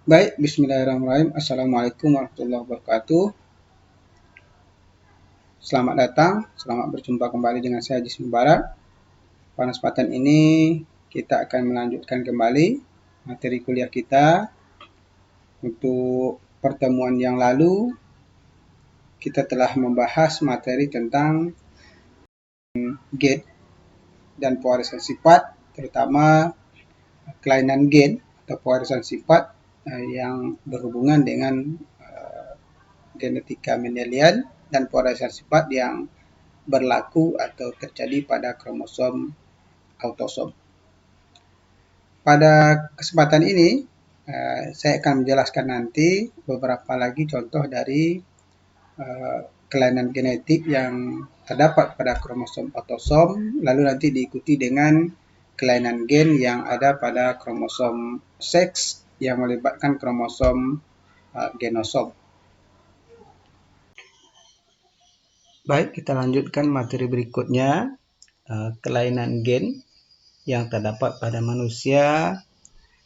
Baik, bismillahirrahmanirrahim. Assalamualaikum warahmatullahi wabarakatuh. Selamat datang, selamat berjumpa kembali dengan saya Jismi Barat. Pada kesempatan ini kita akan melanjutkan kembali materi kuliah kita. Untuk pertemuan yang lalu kita telah membahas materi tentang gen dan pewarisan sifat, terutama kelainan gen atau pewarisan sifat yang berhubungan dengan genetika Mendelian dan pewarisan sifat yang berlaku atau terjadi pada kromosom autosom. Pada kesempatan ini, saya akan menjelaskan nanti beberapa lagi contoh dari kelainan genetik yang terdapat pada kromosom autosom, lalu nanti diikuti dengan kelainan gen yang ada pada kromosom seks yang melibatkan kromosom genosom. Baik, kita lanjutkan materi berikutnya, kelainan gen yang terdapat pada manusia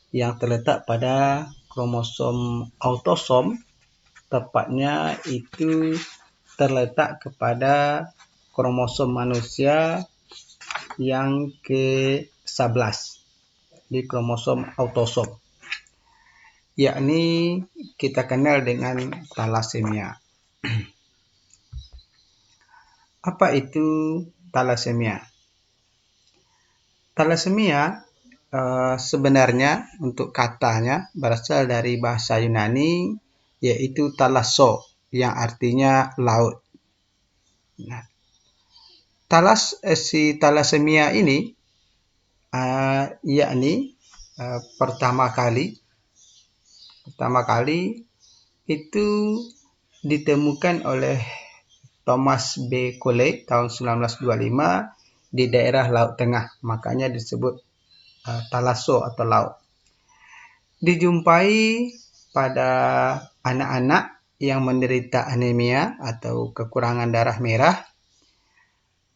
yang terletak pada kromosom autosom, tepatnya itu terletak kepada kromosom manusia yang ke-11 di kromosom autosom, yakni kita kenal dengan thalassemia. Apa itu thalassemia? Thalassemia sebenarnya untuk katanya berasal dari bahasa Yunani, yaitu thalasso, yang artinya laut. Nah, thalassemia ini yakni pertama kali itu ditemukan oleh Thomas B. Coley tahun 1925 di daerah Laut Tengah, makanya disebut thalasso atau laut. Dijumpai pada anak-anak yang menderita anemia atau kekurangan darah merah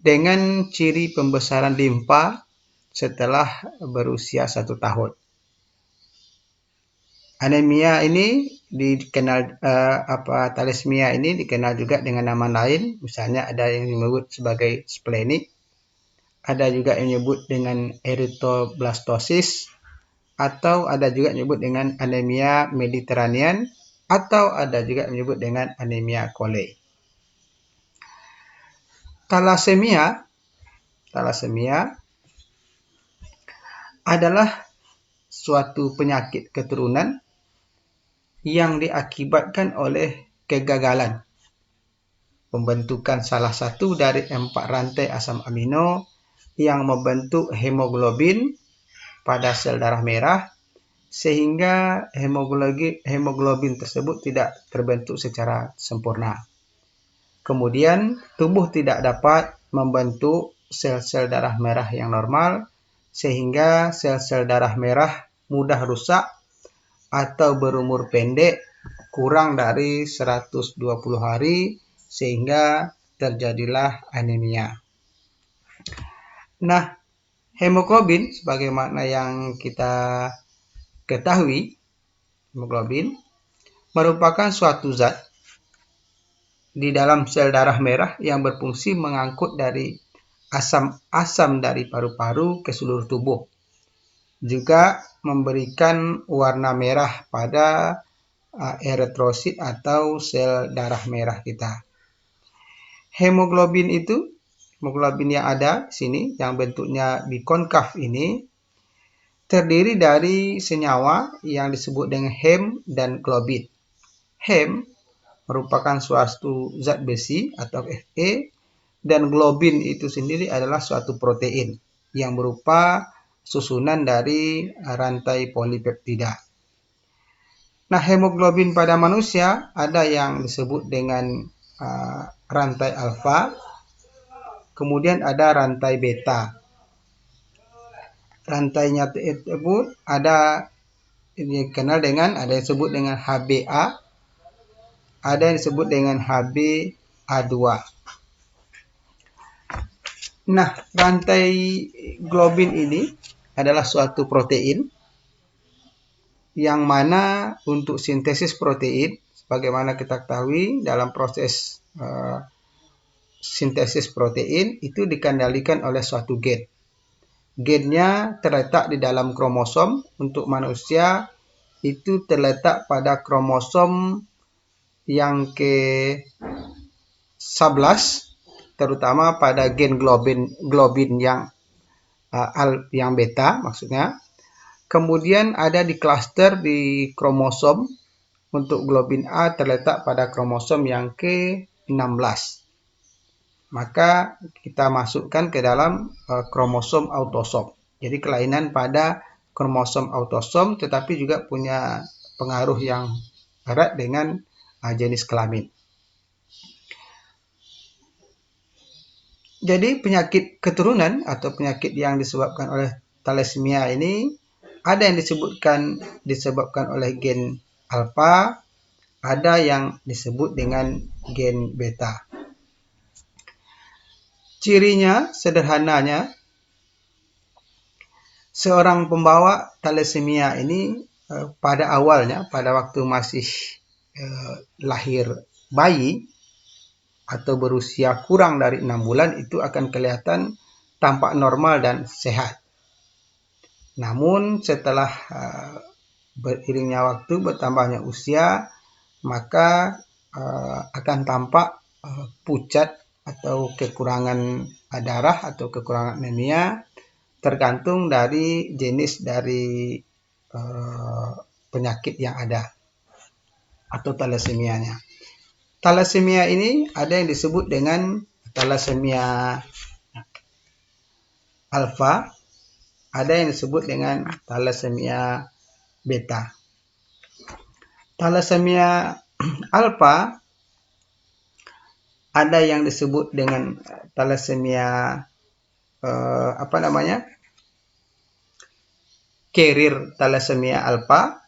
dengan ciri pembesaran limpa setelah berusia 1 tahun. Anemia ini dikenal thalassemia ini dikenal juga dengan nama lain, misalnya ada yang disebut sebagai splenic, ada juga yang menyebut dengan erythroblastosis, atau ada juga yang menyebut dengan anemia Mediterranean, atau ada juga yang menyebut dengan anemia Coley. Thalassemia adalah suatu penyakit keturunan yang diakibatkan oleh kegagalan pembentukan salah satu dari 4 rantai asam amino yang membentuk hemoglobin pada sel darah merah, sehingga hemoglobin tersebut tidak terbentuk secara sempurna. Kemudian tubuh tidak dapat membentuk sel-sel darah merah yang normal, sehingga sel-sel darah merah mudah rusak atau berumur pendek kurang dari 120 hari, sehingga terjadilah anemia. Nah, hemoglobin sebagaimana yang kita ketahui, hemoglobin merupakan suatu zat di dalam sel darah merah yang berfungsi mengangkut dari asam-asam dari paru-paru ke seluruh tubuh. Juga memberikan warna merah pada eritrosit atau sel darah merah kita. Hemoglobin yang ada di sini, yang bentuknya bikonkav ini, terdiri dari senyawa yang disebut dengan hem dan globin. Hem merupakan suatu zat besi atau Fe, dan globin itu sendiri adalah suatu protein yang berupa susunan dari rantai polipeptida. Nah, hemoglobin pada manusia ada yang disebut dengan rantai alfa, kemudian ada rantai beta. Rantainya tersebut ada dikenal dengan, ada yang disebut dengan HbA, ada yang disebut dengan HbA2. Nah, rantai globin ini adalah suatu protein yang mana untuk sintesis protein, bagaimana kita ketahui dalam proses sintesis protein itu dikendalikan oleh suatu gen. Gennya terletak di dalam kromosom. Untuk manusia itu terletak pada kromosom yang ke-11, terutama pada gen globin yang beta maksudnya. Kemudian ada di klaster di kromosom untuk globin A terletak pada kromosom yang ke-16. Maka kita masukkan ke dalam kromosom autosom. Jadi kelainan pada kromosom autosom tetapi juga punya pengaruh yang erat dengan jenis kelamin. Jadi penyakit keturunan atau penyakit yang disebabkan oleh thalassemia ini ada yang disebabkan oleh gen alfa, ada yang disebut dengan gen beta. Cirinya sederhananya, seorang pembawa thalassemia ini pada awalnya, pada waktu masih lahir bayi atau berusia kurang dari 6 bulan itu akan kelihatan tampak normal dan sehat. Namun setelah beriringnya waktu, bertambahnya usia, maka akan tampak pucat atau kekurangan darah atau kekurangan anemia, tergantung dari jenis dari penyakit yang ada atau thalassemia-nya. Thalassemia ini ada yang disebut dengan thalassemia alfa, ada yang disebut dengan thalassemia beta. Thalassemia alfa ada yang disebut dengan thalassemia carrier thalassemia alfa.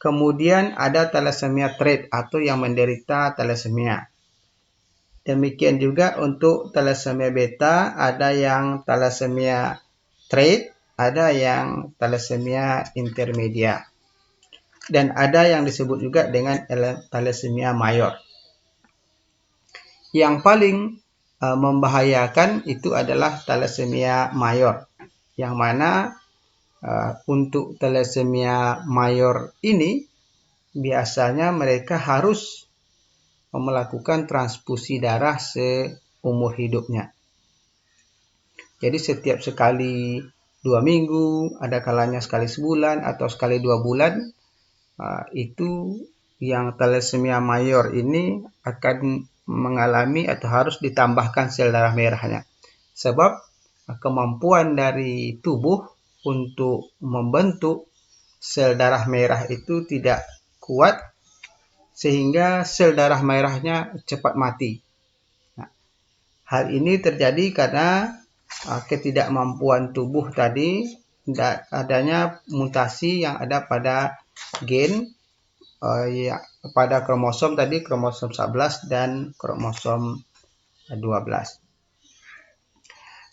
Kemudian ada thalassemia trait atau yang menderita thalassemia. Demikian juga untuk thalassemia beta, ada yang thalassemia trait, ada yang thalassemia intermedia. Dan ada yang disebut juga dengan thalassemia mayor. Yang paling membahayakan itu adalah thalassemia mayor, yang mana untuk thalassemia mayor ini biasanya mereka harus melakukan transfusi darah seumur hidupnya. Jadi setiap sekali 2 minggu, ada kalanya sekali sebulan atau sekali 2 bulan, itu yang thalassemia mayor ini akan mengalami atau harus ditambahkan sel darah merahnya. Sebab kemampuan dari tubuh untuk membentuk sel darah merah itu tidak kuat sehingga sel darah merahnya cepat mati. Nah, hal ini terjadi karena ketidakmampuan tubuh tadi, adanya mutasi yang ada pada gen pada kromosom tadi, kromosom 11 dan kromosom 12.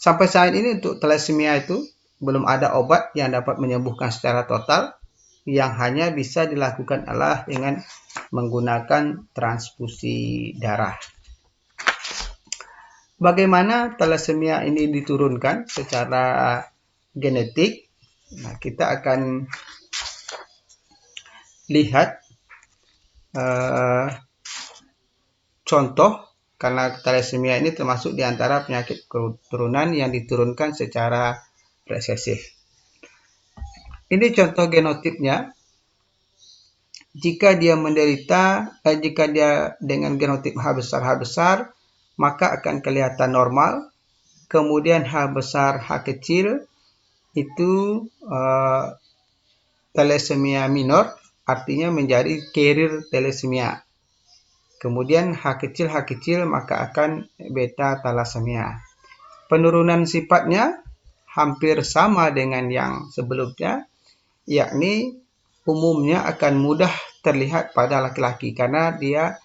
Sampai saat ini untuk thalassemia itu belum ada obat yang dapat menyembuhkan secara total, yang hanya bisa dilakukan adalah dengan menggunakan transfusi darah. Bagaimana thalassemia ini diturunkan secara genetik? Nah, kita akan lihat contoh, karena thalassemia ini termasuk di antara penyakit keturunan yang diturunkan secara resesif. Ini contoh genotipnya. Jika dia dengan genotip H besar, maka akan kelihatan normal. Kemudian H besar, H kecil itu thalassemia minor, artinya menjadi carrier thalassemia. Kemudian H kecil maka akan beta thalassemia. Penurunan sifatnya hampir sama dengan yang sebelumnya, yakni umumnya akan mudah terlihat pada laki-laki karena dia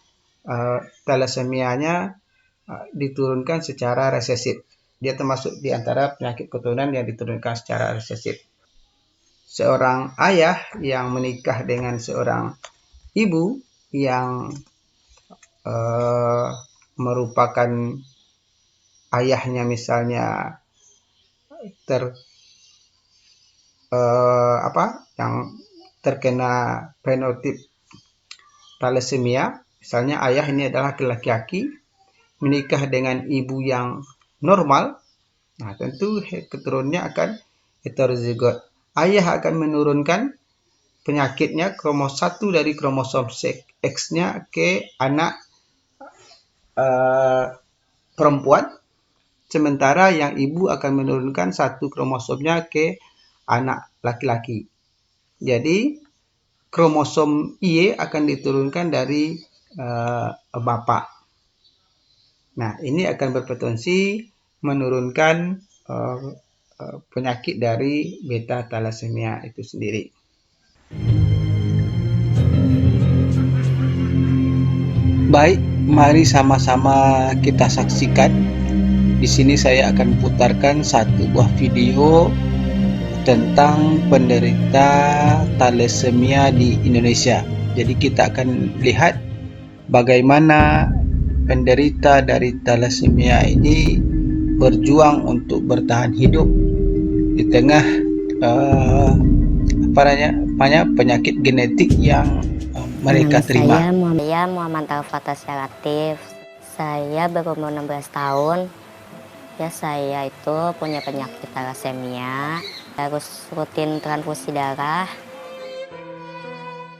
thalassemia-nya diturunkan secara resesif. Dia termasuk di antara penyakit keturunan yang diturunkan secara resesif. seorang ayah yang menikah dengan seorang ibu yang merupakan ayahnya misalnya yang terkena fenotip thalassemia, misalnya ayah ini adalah laki-laki menikah dengan ibu yang normal, nah tentu keturunannya akan heterozigot. Ayah akan menurunkan penyakitnya satu dari kromosom X-nya ke anak perempuan, sementara yang ibu akan menurunkan satu kromosomnya ke anak laki-laki. Jadi kromosom Y akan diturunkan dari bapak. Nah, ini akan berpotensi menurunkan penyakit dari beta thalassemia itu sendiri. Baik, mari sama-sama kita saksikan. Di sini saya akan putarkan satu buah video tentang penderita thalassemia di Indonesia. Jadi kita akan lihat bagaimana penderita dari thalassemia ini berjuang untuk bertahan hidup di tengah penyakit genetik yang mereka terima. Saya Muhammad Al-Fatah Latif. Saya berumur 16 tahun. Ya, saya itu punya penyakit thalassemia. Harus rutin transfusi darah.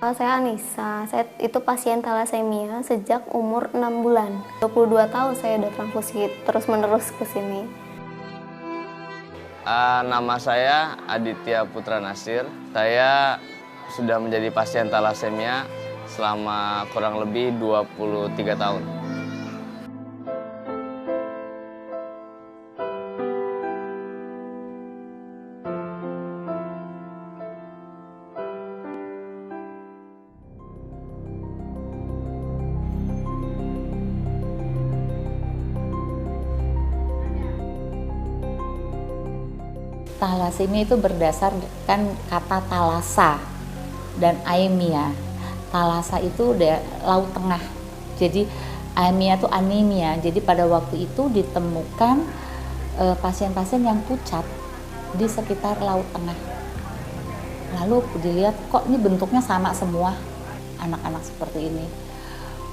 Saya Anissa, saya itu pasien thalassemia sejak umur 6 bulan. 22 tahun saya udah transfusi terus-menerus ke sini. Nama saya Aditya Putra Nasir. Saya sudah menjadi pasien thalassemia selama kurang lebih 23 tahun. Thalassemia itu berdasarkan kata thalassa dan aemia. Thalassa itu laut tengah. Jadi aemia itu anemia. Jadi pada waktu itu ditemukan pasien-pasien yang pucat di sekitar laut tengah. Lalu dilihat kok ini bentuknya sama semua anak-anak seperti ini.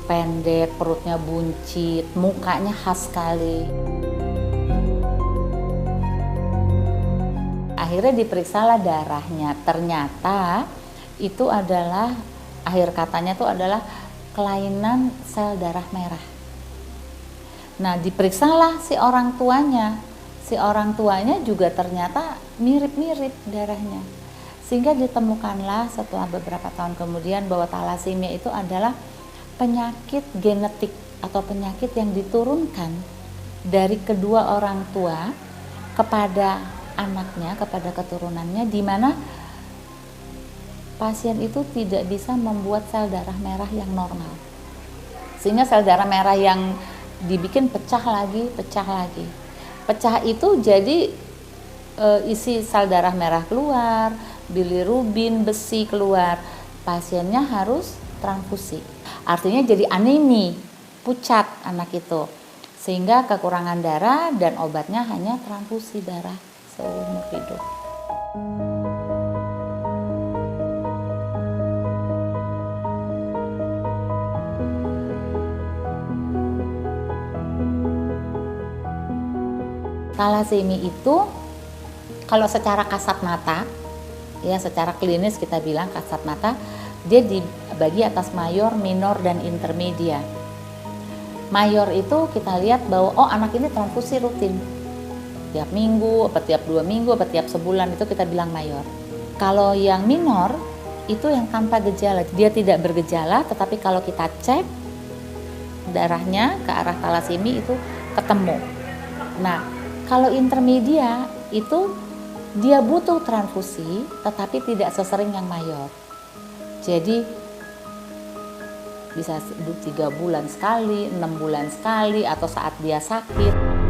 Pendek, perutnya buncit, mukanya khas sekali. Akhirnya diperiksalah darahnya, ternyata itu adalah, akhir katanya itu adalah kelainan sel darah merah. Nah, diperiksalah si orang tuanya juga ternyata mirip-mirip darahnya. Sehingga ditemukanlah setelah beberapa tahun kemudian bahwa thalassemia itu adalah penyakit genetik atau penyakit yang diturunkan dari kedua orang tua kepada anaknya, kepada keturunannya, di mana pasien itu tidak bisa membuat sel darah merah yang normal, sehingga sel darah merah yang dibikin pecah lagi. Pecah itu jadi isi sel darah merah keluar, bilirubin, besi keluar, pasiennya harus transfusi. Artinya jadi anemi, pucat anak itu, sehingga kekurangan darah dan obatnya hanya transfusi darah seumur hidup. Thalassemia itu kalau secara kasat mata, ya secara klinis kita bilang kasat mata, dia dibagi atas mayor, minor, dan intermedia. Mayor itu kita lihat bahwa anak ini transfusi rutin. Tiap minggu, tiap 2 minggu, tiap sebulan, itu kita bilang mayor. Kalau yang minor, itu yang tanpa gejala. Dia tidak bergejala, tetapi kalau kita cek darahnya ke arah thalassemia itu ketemu. Nah, kalau intermedia itu dia butuh transfusi, tetapi tidak sesering yang mayor. Jadi bisa 3 bulan sekali, 6 bulan sekali, atau saat dia sakit.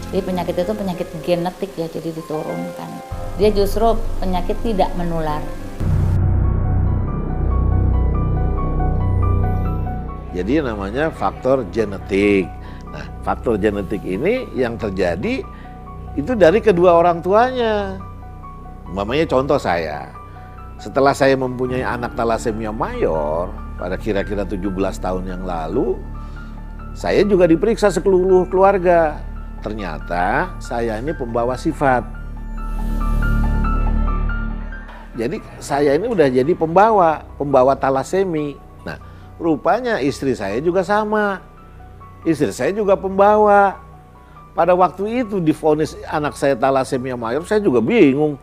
Jadi penyakit itu penyakit genetik ya, jadi diturunkan. Dia justru penyakit tidak menular. Jadi namanya faktor genetik. Nah, faktor genetik ini yang terjadi itu dari kedua orang tuanya. Umpamanya contoh saya, setelah saya mempunyai anak talasemia mayor pada kira-kira 17 tahun yang lalu, saya juga diperiksa seluruh keluarga. Ternyata saya ini pembawa sifat. Jadi saya ini udah jadi pembawa talasemi. Nah, rupanya istri saya juga sama. Istri saya juga pembawa. Pada waktu itu divonis anak saya talasemia mayor, saya juga bingung.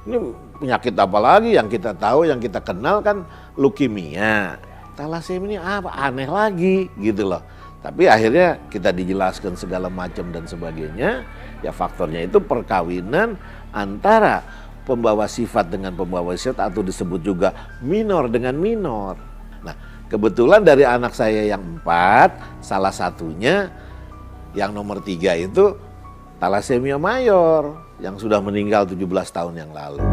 Ini penyakit apa lagi yang kita tahu, yang kita kenal kan leukemia. Talasemia ini apa? Aneh lagi gitu loh. Tapi akhirnya kita dijelaskan segala macam dan sebagainya. Ya faktornya itu perkawinan antara pembawa sifat dengan pembawa sifat atau disebut juga minor dengan minor. Nah, kebetulan dari anak saya yang 4, salah satunya yang nomor 3 itu talasemia mayor yang sudah meninggal 17 tahun yang lalu.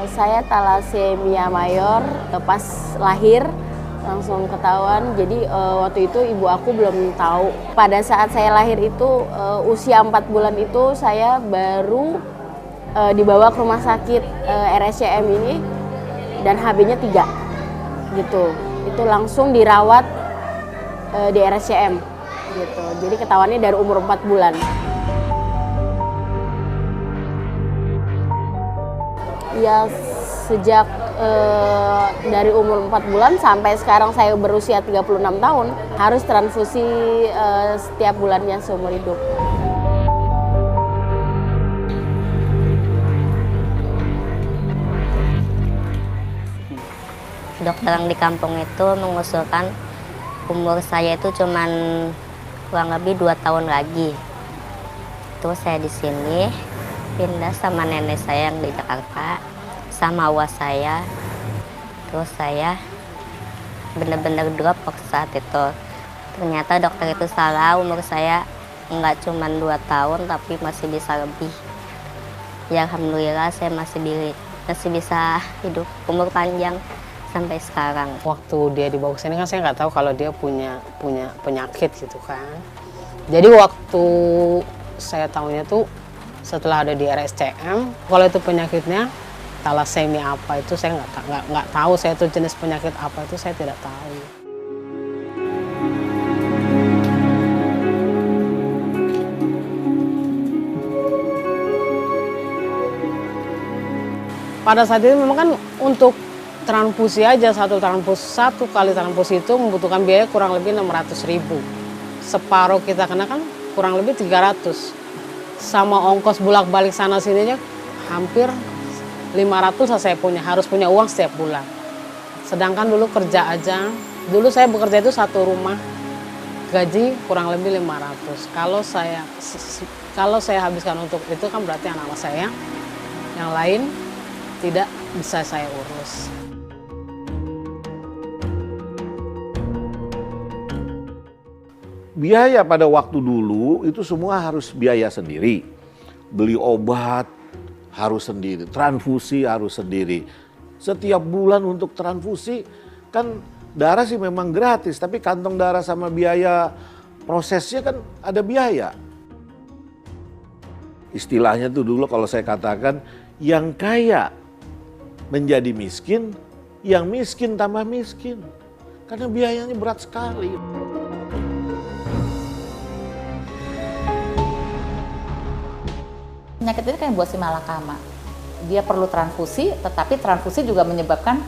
Saya talasemia mayor, pas lahir langsung ketahuan. Jadi waktu itu ibu aku belum tahu. Pada saat saya lahir itu usia 4 bulan itu saya baru dibawa ke rumah sakit RSCM ini dan HB-nya 3 gitu. Itu langsung dirawat di RSCM gitu. Jadi ketahuannya dari umur 4 bulan. Ya sejak dari umur 4 bulan sampai sekarang saya berusia 36 tahun harus transfusi setiap bulannya seumur hidup. Dokter yang di kampung itu mengusulkan umur saya itu cuman kurang lebih 2 tahun lagi. Terus saya di sini pindah sama nenek saya yang di Jakarta, sama awas saya. Terus saya bener-bener drop waktu saat itu. Ternyata dokter itu salah, umur saya nggak cuma 2 tahun tapi masih bisa lebih. Ya alhamdulillah saya masih bisa hidup umur panjang sampai sekarang. Waktu dia dibawa ke sini kan saya nggak tahu kalau dia punya penyakit gitu kan. Jadi waktu saya tahunya tuh setelah ada di RSCM, kalau itu penyakitnya talasemia apa itu saya nggak tahu. Saya itu jenis penyakit apa itu saya tidak tahu. Pada saat itu memang kan untuk transfusi aja, satu kali transfusi itu membutuhkan biaya kurang lebih 600.000. Separuh kita kena kan kurang lebih 300. Sama ongkos bolak-balik sana sininya hampir 500 saya harus punya uang setiap bulan. Sedangkan dulu kerja aja, dulu saya bekerja itu satu rumah, gaji kurang lebih 500. Kalau saya habiskan untuk itu kan berarti anak-anak saya yang lain tidak bisa saya urus. Biaya pada waktu dulu itu semua harus biaya sendiri. Beli obat harus sendiri, transfusi harus sendiri. Setiap bulan untuk transfusi kan darah sih memang gratis, tapi kantong darah sama biaya prosesnya kan ada biaya. Istilahnya tuh dulu kalau saya katakan yang kaya menjadi miskin, yang miskin tambah miskin. Karena biayanya berat sekali. Penyakit ini kayak buat si malakama. Dia perlu transfusi, tetapi transfusi juga menyebabkan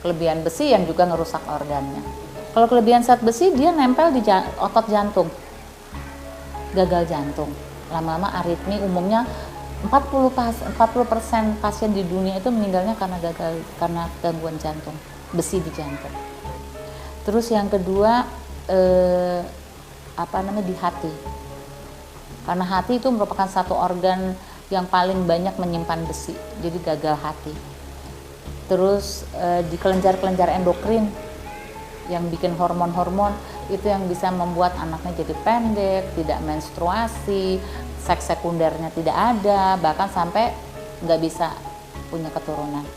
kelebihan besi yang juga ngerusak organnya. Kalau kelebihan zat besi, dia nempel di otot jantung. Gagal jantung. Lama-lama aritmi, umumnya 40% pasien di dunia itu meninggalnya karena gangguan jantung, besi di jantung. Terus yang kedua, di hati. Karena hati itu merupakan satu organ yang paling banyak menyimpan besi, jadi gagal hati. terus di kelenjar-kelenjar endokrin yang bikin hormon-hormon itu yang bisa membuat anaknya jadi pendek, tidak menstruasi, seks sekundernya tidak ada, bahkan sampai nggak bisa punya keturunan.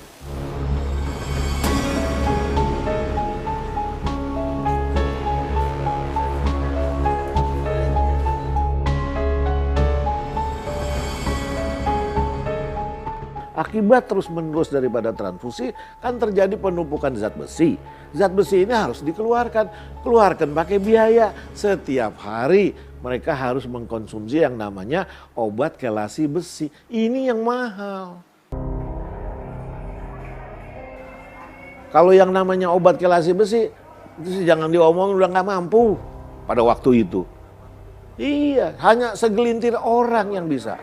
Akibat terus-menerus daripada transfusi kan terjadi penumpukan zat besi. Zat besi ini harus dikeluarkan. Keluarkan pakai biaya. Setiap hari mereka harus mengkonsumsi yang namanya obat kelasi besi. Ini yang mahal. Kalau yang namanya obat kelasi besi, itu jangan diomong, udah nggak mampu pada waktu itu. Iya, hanya segelintir orang yang bisa.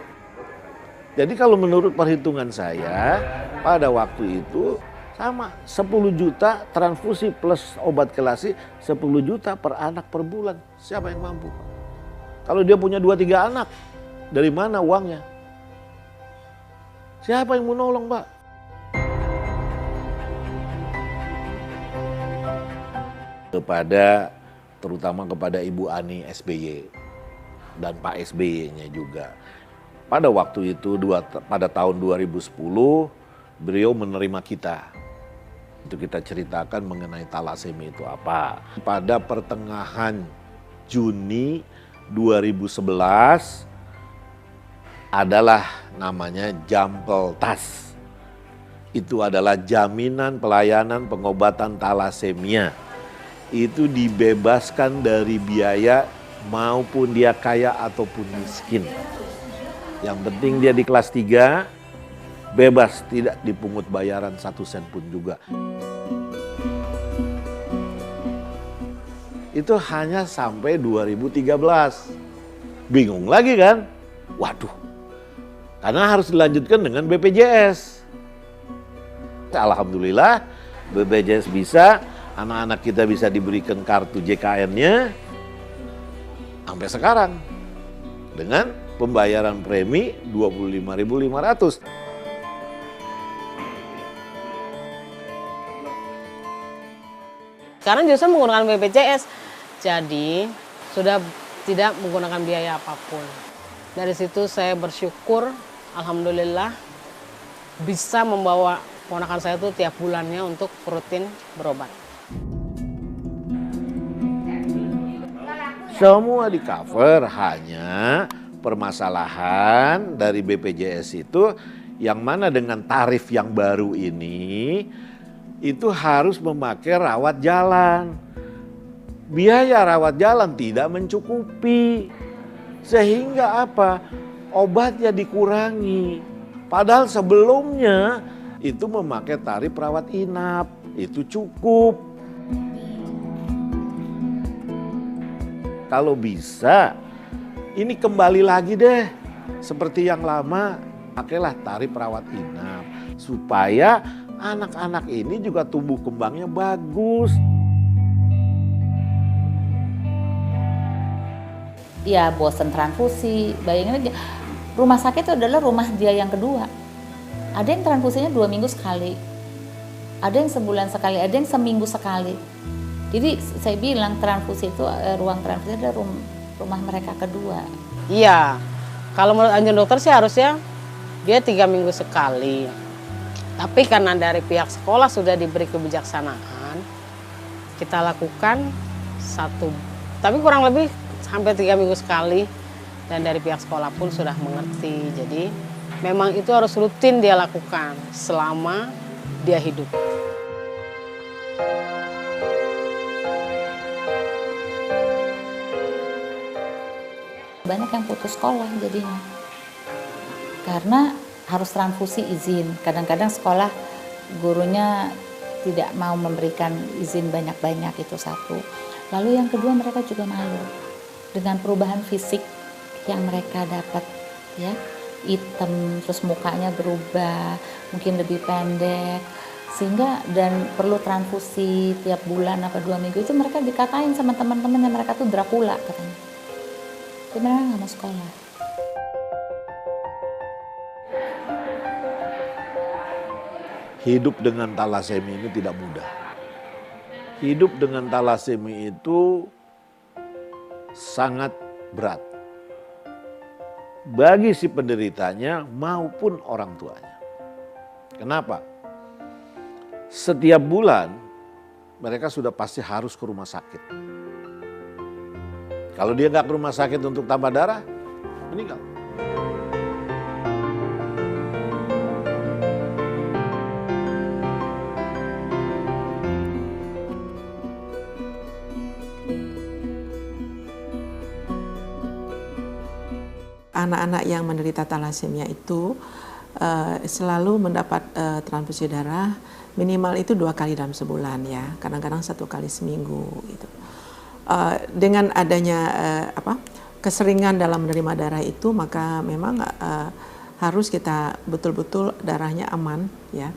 Jadi kalau menurut perhitungan saya, pada waktu itu sama 10 juta transfusi plus obat kelasi 10 juta per anak per bulan. Siapa yang mampu? Kalau dia punya 2-3 anak, dari mana uangnya? Siapa yang mau nolong, Pak? Terutama kepada Ibu Ani SBY dan Pak SBY-nya juga. Pada waktu itu, pada tahun 2010, beliau menerima kita. Itu kita ceritakan mengenai talasemi itu apa. Pada pertengahan Juni 2011, adalah namanya Jampeltas. Itu adalah jaminan pelayanan pengobatan talasemia. Itu dibebaskan dari biaya maupun dia kaya ataupun miskin. Yang penting dia di kelas 3, bebas, tidak dipungut bayaran 1 sen pun juga. Itu hanya sampai 2013. Bingung lagi kan? Waduh, karena harus dilanjutkan dengan BPJS. Alhamdulillah BPJS bisa, anak-anak kita bisa diberikan kartu JKN-nya sampai sekarang. Dengan pembayaran premi 25.500. Sekarang justru menggunakan BPJS, jadi sudah tidak menggunakan biaya apapun. Dari situ saya bersyukur, alhamdulillah bisa membawa ponakan saya itu tiap bulannya untuk rutin berobat. Semua di cover, hanya permasalahan dari BPJS itu yang mana dengan tarif yang baru ini itu harus memakai rawat jalan. Biaya rawat jalan tidak mencukupi. Sehingga apa? Obatnya dikurangi. Padahal sebelumnya itu memakai tarif rawat inap, itu cukup. Kalau bisa ini kembali lagi deh, seperti yang lama, pakailah tarif rawat inap. Supaya anak-anak ini juga tumbuh kembangnya bagus. Ya bosen transfusi, bayangin aja. Rumah sakit itu adalah rumah dia yang kedua. Ada yang transfusinya 2 minggu sekali. Ada yang sebulan sekali, ada yang seminggu sekali. Jadi saya bilang transfusi itu, ruang transfusi adalah rumah mereka kedua. Iya, kalau menurut anjuran dokter sih harusnya dia 3 minggu sekali. Tapi karena dari pihak sekolah sudah diberi kebijaksanaan, kita lakukan tapi kurang lebih hampir 3 minggu sekali. Dan dari pihak sekolah pun sudah mengerti. Jadi memang itu harus rutin dia lakukan selama dia hidup. Banyak yang putus sekolah jadinya karena harus transfusi izin. Kadang-kadang sekolah gurunya tidak mau memberikan izin banyak-banyak, itu satu. Lalu yang kedua, mereka juga malu dengan perubahan fisik yang mereka dapat, ya, hitam, terus mukanya berubah, mungkin lebih pendek, sehingga dan perlu transfusi tiap bulan apa 2 minggu. Itu mereka dikatain sama teman-temannya, mereka tuh Dracula katanya. Tapi mereka nggak mau sekolah. hidup dengan talasemi ini tidak mudah. Hidup dengan talasemi itu sangat berat. Bagi si penderitanya maupun orang tuanya. Kenapa? Setiap bulan mereka sudah pasti harus ke rumah sakit. Kalau dia nggak ke rumah sakit untuk tambah darah, meninggal. Anak-anak yang menderita talasemia itu selalu mendapat transfusi darah minimal itu 2 kali dalam sebulan ya, kadang-kadang 1 kali seminggu gitu. Dengan adanya keseringan dalam menerima darah itu, maka memang harus kita betul-betul darahnya aman ya,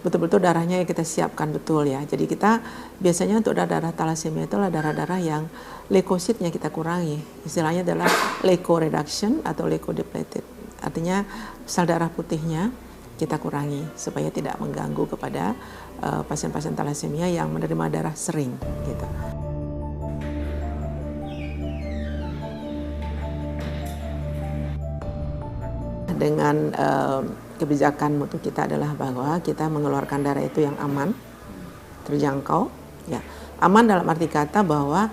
betul-betul darahnya yang kita siapkan betul ya. Jadi kita biasanya untuk darah talasemia itu adalah darah-darah yang leukositnya kita kurangi, istilahnya adalah leuko reduction atau leuko depleted. Artinya sel darah putihnya kita kurangi supaya tidak mengganggu kepada pasien-pasien talasemia yang menerima darah sering gitu. Dengan kebijakan mutu kita adalah bahwa kita mengeluarkan darah itu yang aman, terjangkau, ya. Aman dalam arti kata bahwa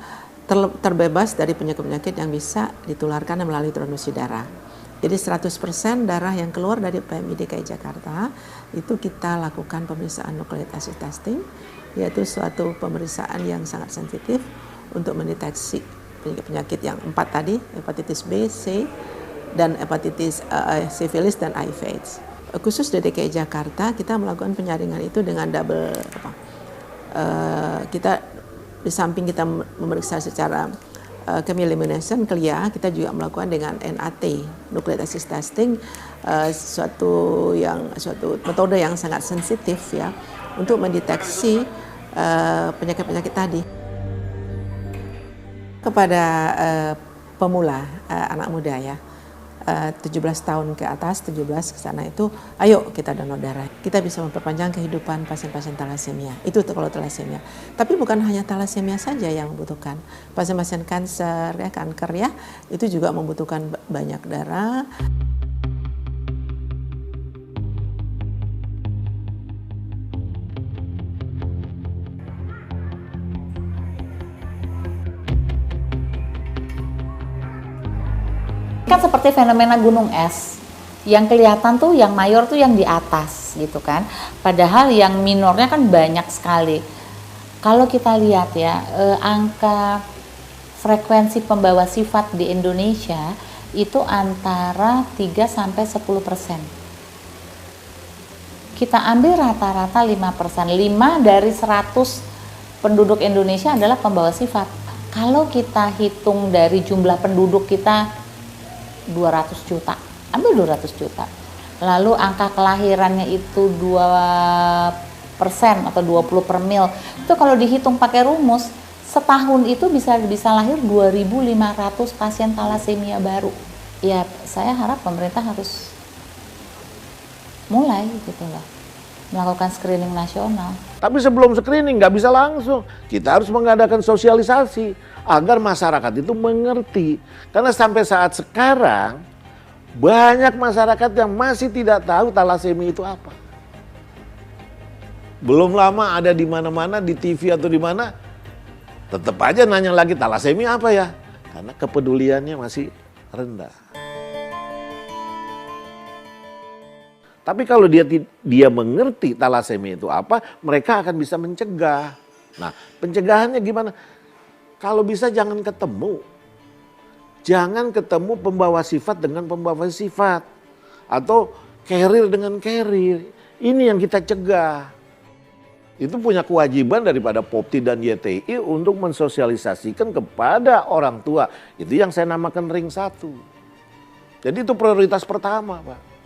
terbebas dari penyakit-penyakit yang bisa ditularkan melalui transfusi darah. Jadi 100% darah yang keluar dari PMI DKI Jakarta itu kita lakukan pemeriksaan nucleic acid testing, yaitu suatu pemeriksaan yang sangat sensitif untuk mendeteksi penyakit yang 4 tadi, hepatitis B, C, dan hepatitis sifilis dan HIV/AIDS. Khusus di DKI Jakarta kita melakukan penyaringan itu dengan double kita di samping kita memeriksa secara chemiluminescence CLIA, kita juga melakukan dengan NAT, nucleic acid testing, suatu metode yang sangat sensitif ya untuk mendeteksi penyakit-penyakit tadi. Kepada pemula, anak muda ya, 17 tahun ke atas, 17 ke sana itu, ayo kita donor darah. Kita bisa memperpanjang kehidupan pasien-pasien talasemia. Itu kalau talasemia. Tapi bukan hanya talasemia saja yang membutuhkan. Pasien-pasien kanker ya, itu juga membutuhkan banyak darah. Kan seperti fenomena gunung es, yang kelihatan tuh yang mayor tuh yang di atas gitu kan, padahal yang minornya kan banyak sekali. Kalau kita lihat ya, angka frekuensi pembawa sifat di Indonesia itu antara 3-10%. Kita ambil rata-rata 5%, 5 dari 100 penduduk Indonesia adalah pembawa sifat. Kalau kita hitung dari jumlah penduduk kita 200 juta, ambil 200 juta. Lalu angka kelahirannya itu 2% atau 20 per mil. Itu kalau dihitung pakai rumus, setahun itu bisa lahir 2.500 pasien talasemia baru. Ya, saya harap pemerintah harus mulai gitu loh, melakukan screening nasional. Tapi sebelum screening nggak bisa langsung, kita harus mengadakan sosialisasi agar masyarakat itu mengerti. Karena sampai saat sekarang banyak masyarakat yang masih tidak tahu talasemi itu apa. Belum lama ada di mana-mana, di TV atau di mana, tetap aja nanya lagi talasemi apa ya? Karena kepeduliannya masih rendah. Tapi kalau dia mengerti talasemi itu apa, mereka akan bisa mencegah. Nah, pencegahannya gimana? Kalau bisa jangan ketemu. Jangan ketemu pembawa sifat dengan pembawa sifat. Atau carrier dengan carrier. Ini yang kita cegah. Itu punya kewajiban daripada POPTI dan YTI untuk mensosialisasikan kepada orang tua. Itu yang saya namakan ring 1. Jadi itu prioritas pertama, Pak.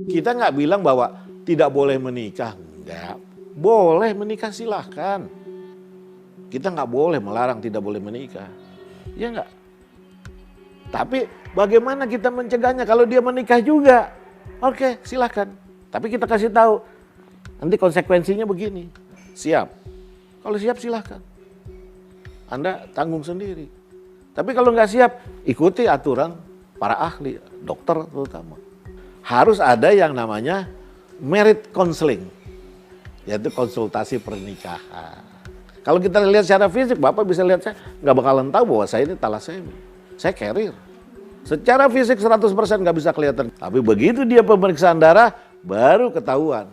Kita nggak bilang bahwa tidak boleh menikah, enggak. Boleh menikah silahkan. Kita nggak boleh melarang tidak boleh menikah. Ya nggak? Tapi bagaimana kita mencegahnya kalau dia menikah juga? Oke, silakan. Tapi kita kasih tahu, nanti konsekuensinya begini. Siap? Kalau siap silakan. Anda tanggung sendiri. Tapi kalau nggak siap, ikuti aturan para ahli, dokter terutama. Harus ada yang namanya marriage counseling, yaitu konsultasi pernikahan. Kalau kita lihat secara fisik, Bapak bisa lihat saya nggak bakalan tahu bahwa saya ini thalassemia. Saya carrier. Secara fisik 100% nggak bisa kelihatan. Tapi begitu dia pemeriksaan darah, baru ketahuan.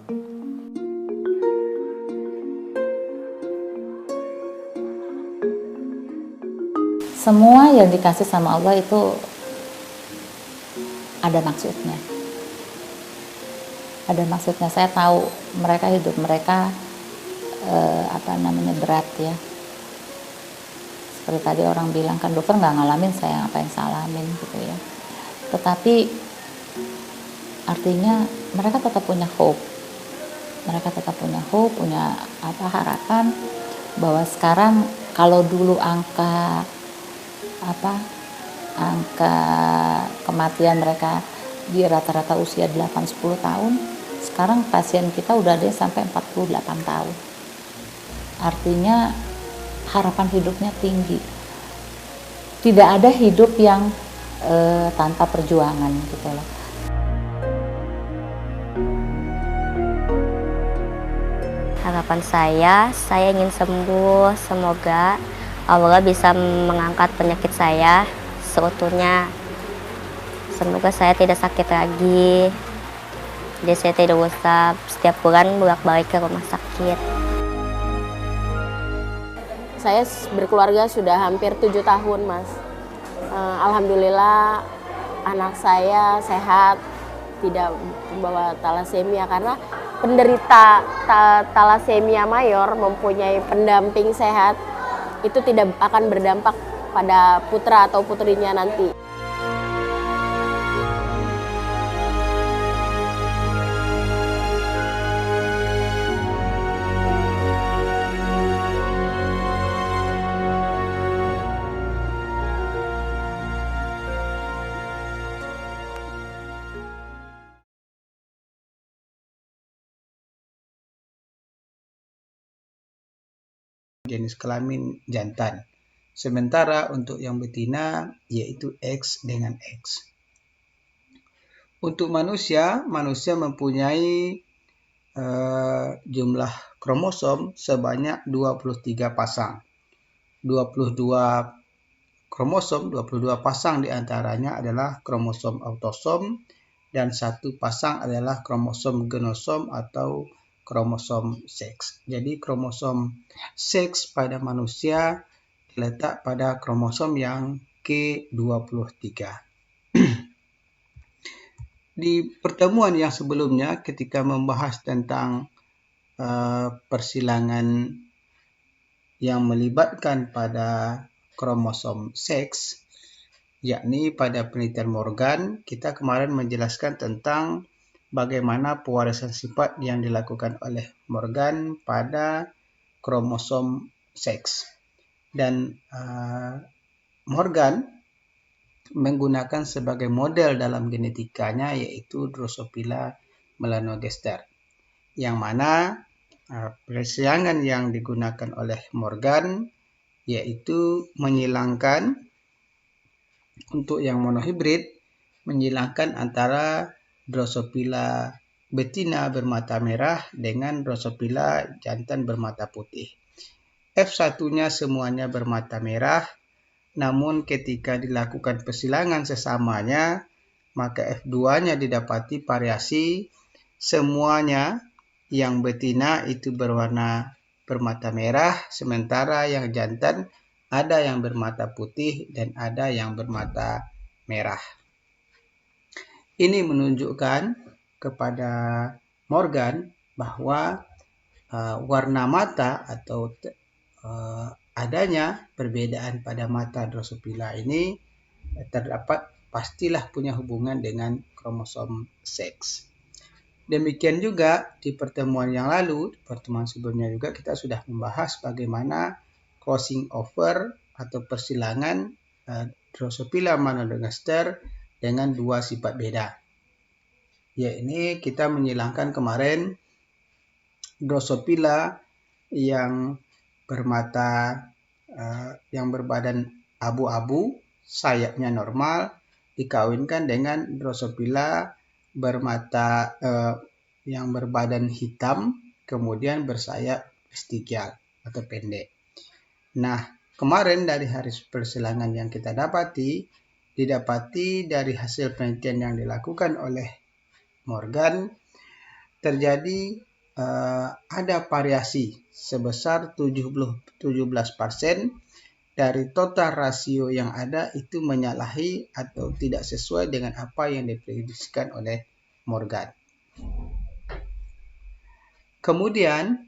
Semua yang dikasih sama Allah itu ada maksudnya. Ada maksudnya. Saya tahu mereka hidup mereka berat ya. Seperti tadi orang bilang kan dokter nggak ngalamin saya apa yang saya alamin gitu ya. Tetapi artinya mereka tetap punya hope. Mereka tetap punya hope, punya harapan bahwa sekarang kalau dulu angka kematian mereka di rata-rata usia 8-10 tahun, sekarang pasien kita udah ada sampai 48 tahun. Artinya harapan hidupnya tinggi. Tidak ada hidup yang tanpa perjuangan gitu loh. Harapan saya ingin sembuh, semoga Allah bisa mengangkat penyakit saya seutuhnya. Semoga saya tidak sakit lagi. Jadi saya tidak usah setiap bulan bolak-balik ke rumah sakit. Saya berkeluarga sudah hampir 7 tahun, Mas. Alhamdulillah anak saya sehat, tidak membawa thalassemia karena penderita thalassemia mayor mempunyai pendamping sehat. Itu tidak akan berdampak pada putra atau putrinya nanti. Jenis kelamin jantan. Sementara untuk yang betina yaitu X dengan X. Untuk manusia mempunyai jumlah kromosom sebanyak 23 pasang. 22 kromosom, 22 pasang diantaranya adalah kromosom autosom dan 1 pasang adalah kromosom genosom atau kromosom seks. Jadi kromosom seks pada manusia terletak pada kromosom yang ke-23. Di pertemuan yang sebelumnya ketika membahas tentang persilangan yang melibatkan pada kromosom seks, yakni pada penelitian Morgan, kita kemarin menjelaskan tentang bagaimana pewarisan sifat yang dilakukan oleh Morgan pada kromosom seks. Dan Morgan menggunakan sebagai model dalam genetikanya yaitu Drosophila melanogaster, yang mana persilangan yang digunakan oleh Morgan yaitu menyilangkan untuk yang monohibrid, menyilangkan antara Drosophila betina bermata merah dengan Drosophila jantan bermata putih. F1-nya semuanya bermata merah, namun ketika dilakukan persilangan sesamanya, maka F2-nya didapati variasi, semuanya yang betina itu berwarna bermata merah, sementara yang jantan ada yang bermata putih dan ada yang bermata merah. Ini menunjukkan kepada Morgan bahwa warna mata atau adanya perbedaan pada mata Drosophila ini terdapat pastilah punya hubungan dengan kromosom seks. Demikian juga di pertemuan yang lalu, di pertemuan sebelumnya juga kita sudah membahas bagaimana crossing over atau persilangan Drosophila melanogaster dengan dua sifat beda. Ya, ini kita menghilangkan kemarin Drosophila yang bermata yang berbadan abu-abu, sayapnya normal, dikawinkan dengan Drosophila bermata yang berbadan hitam, kemudian bersayap vestigial atau pendek. Nah, kemarin dari hasil persilangan yang kita didapati dari hasil penelitian yang dilakukan oleh Morgan, terjadi ada variasi sebesar 17% dari total rasio yang ada itu menyalahi atau tidak sesuai dengan apa yang diprediksikan oleh Morgan. Kemudian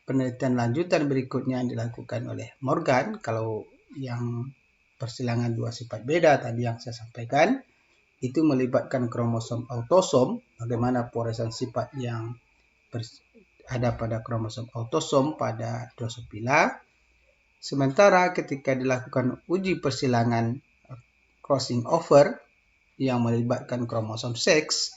penelitian lanjutan berikutnya yang dilakukan oleh Morgan, kalau yang persilangan dua sifat beda tadi yang saya sampaikan, itu melibatkan kromosom autosom, bagaimana poresan sifat yang ada pada kromosom autosom pada Drosophila. Sementara ketika dilakukan uji persilangan crossing over yang melibatkan kromosom seks,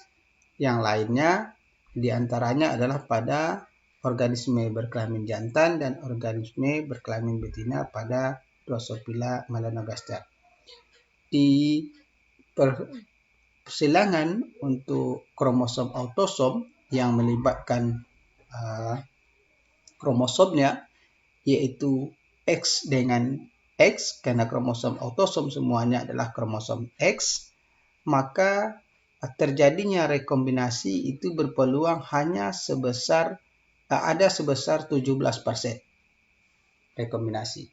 yang lainnya diantaranya adalah pada organisme berkelamin jantan dan organisme berkelamin betina pada Drosophila melanogaster. Di persilangan untuk kromosom autosom yang melibatkan kromosomnya, yaitu X dengan X, karena kromosom autosom semuanya adalah kromosom X, maka terjadinya rekombinasi itu berpeluang hanya sebesar 17% rekombinasi.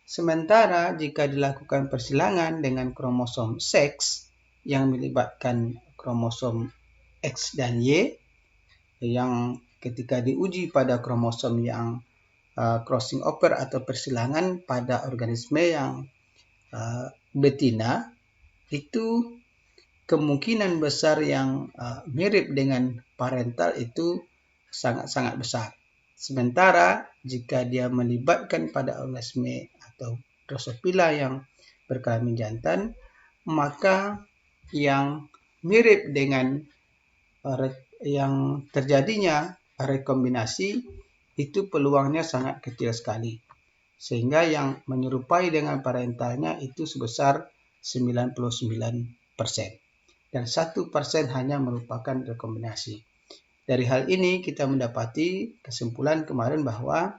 Sementara jika dilakukan persilangan dengan kromosom seks yang melibatkan kromosom X dan Y, yang ketika diuji pada kromosom yang crossing over atau persilangan pada organisme yang betina, itu kemungkinan besar yang mirip dengan parental itu sangat-sangat besar. Sementara jika dia melibatkan pada organisme atau Drosophila yang berkelamin jantan, maka yang mirip dengan yang terjadinya rekombinasi itu peluangnya sangat kecil sekali. Sehingga yang menyerupai dengan parentalnya itu sebesar 99%. Dan 1% hanya merupakan rekombinasi. Dari hal ini kita mendapati kesimpulan kemarin bahwa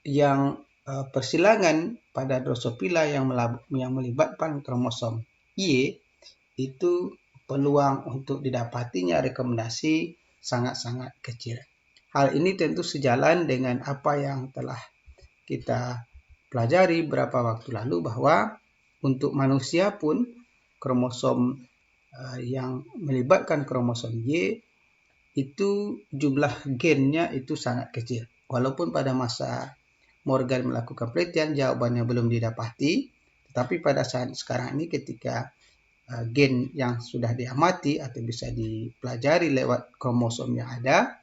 yang persilangan pada Drosophila yang melibatkan kromosom Y itu peluang untuk didapatinya rekombinasi sangat-sangat kecil. Hal ini tentu sejalan dengan apa yang telah kita pelajari beberapa waktu lalu, bahwa untuk manusia pun kromosom yang melibatkan kromosom Y itu jumlah gennya itu sangat kecil. Walaupun pada masa Morgan melakukan penelitian jawabannya belum didapati, tetapi pada saat sekarang ini ketika gen yang sudah diamati atau bisa dipelajari lewat kromosom yang ada,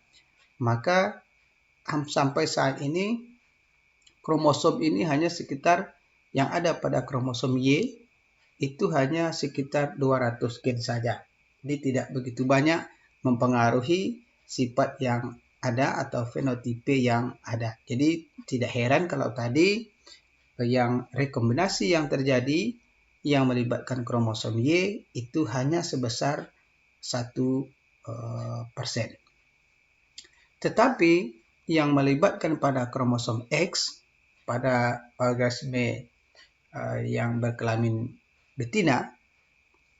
maka sampai saat ini kromosom ini hanya sekitar yang ada pada kromosom Y itu hanya sekitar 200 gen saja. Jadi tidak begitu banyak mempengaruhi sifat yang ada atau fenotipe yang ada. Jadi tidak heran kalau tadi yang rekombinasi yang terjadi yang melibatkan kromosom Y itu hanya sebesar 1%. Tetapi yang melibatkan pada kromosom X pada organisme yang berkelamin betina,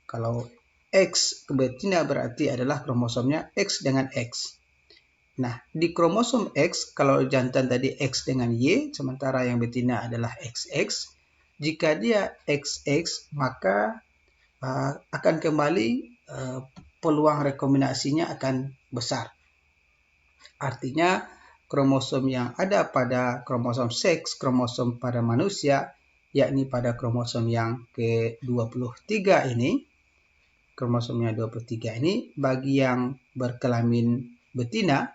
kalau X ke betina berarti adalah kromosomnya X dengan X. Nah, di kromosom X, kalau jantan tadi X dengan Y, sementara yang betina adalah XX, jika dia XX, maka akan kembali peluang rekombinasinya akan besar. Artinya, kromosom yang ada pada kromosom seks, kromosom pada manusia, yakni pada kromosom yang ke-23 ini, kromosomnya 23 ini, bagi yang berkelamin betina,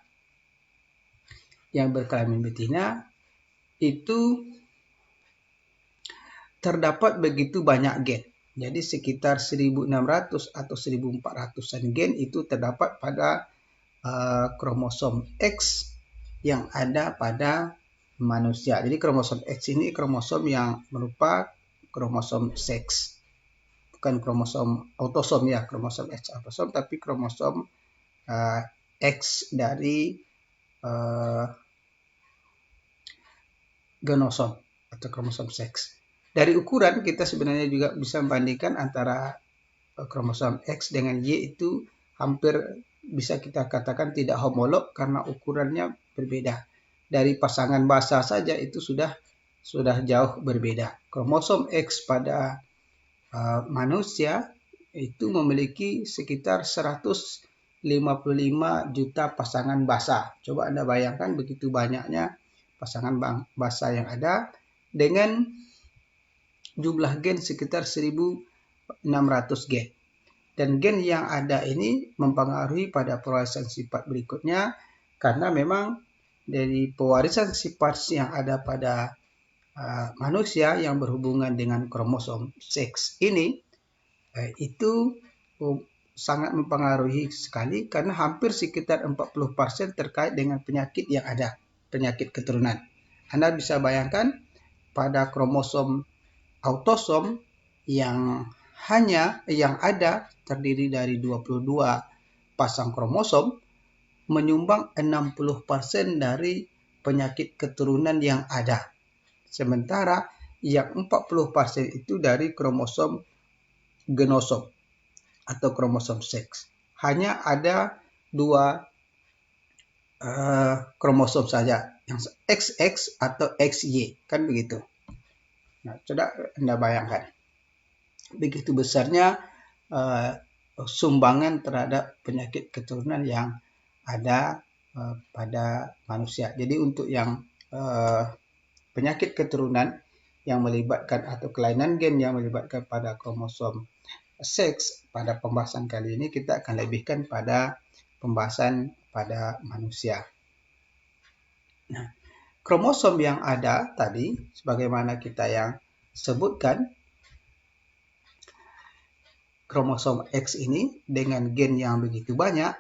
itu terdapat begitu banyak gen. Jadi sekitar 1600 atau 1400-an gen itu terdapat pada kromosom X yang ada pada manusia. Jadi kromosom X ini kromosom yang berupa kromosom seks. Bukan kromosom autosom ya, kromosom X autosom, tapi kromosom X dari genosom atau kromosom seks. Dari ukuran kita sebenarnya juga bisa membandingkan antara kromosom X dengan Y itu hampir bisa kita katakan tidak homolog karena ukurannya berbeda. Dari pasangan basa saja itu sudah jauh berbeda. Kromosom X pada manusia itu memiliki sekitar 155 juta pasangan basa. Coba Anda bayangkan begitu banyaknya pasangan basa yang ada dengan jumlah gen sekitar 1600 gen. Dan gen yang ada ini mempengaruhi pada pewarisan sifat berikutnya karena memang dari pewarisan sifat yang ada pada manusia yang berhubungan dengan kromosom seks ini itu sangat mempengaruhi sekali karena hampir sekitar 40% terkait dengan penyakit yang ada, penyakit keturunan. Anda bisa bayangkan pada kromosom autosom yang ada terdiri dari 22 pasang kromosom menyumbang 60% dari penyakit keturunan yang ada. Sementara yang 40% itu dari kromosom genosom atau kromosom seks. Hanya ada 2 kromosom saja, yang XX atau XY, kan begitu. Nah, coba Anda bayangkan. Begitu besarnya sumbangan terhadap penyakit keturunan yang ada pada manusia. Jadi untuk yang penyakit keturunan yang melibatkan atau kelainan gen yang melibatkan pada kromosom seks, pada pembahasan kali ini kita akan lebihkan pada pembahasan pada manusia. Nah, kromosom yang ada tadi, sebagaimana kita yang sebutkan, kromosom X ini dengan gen yang begitu banyak,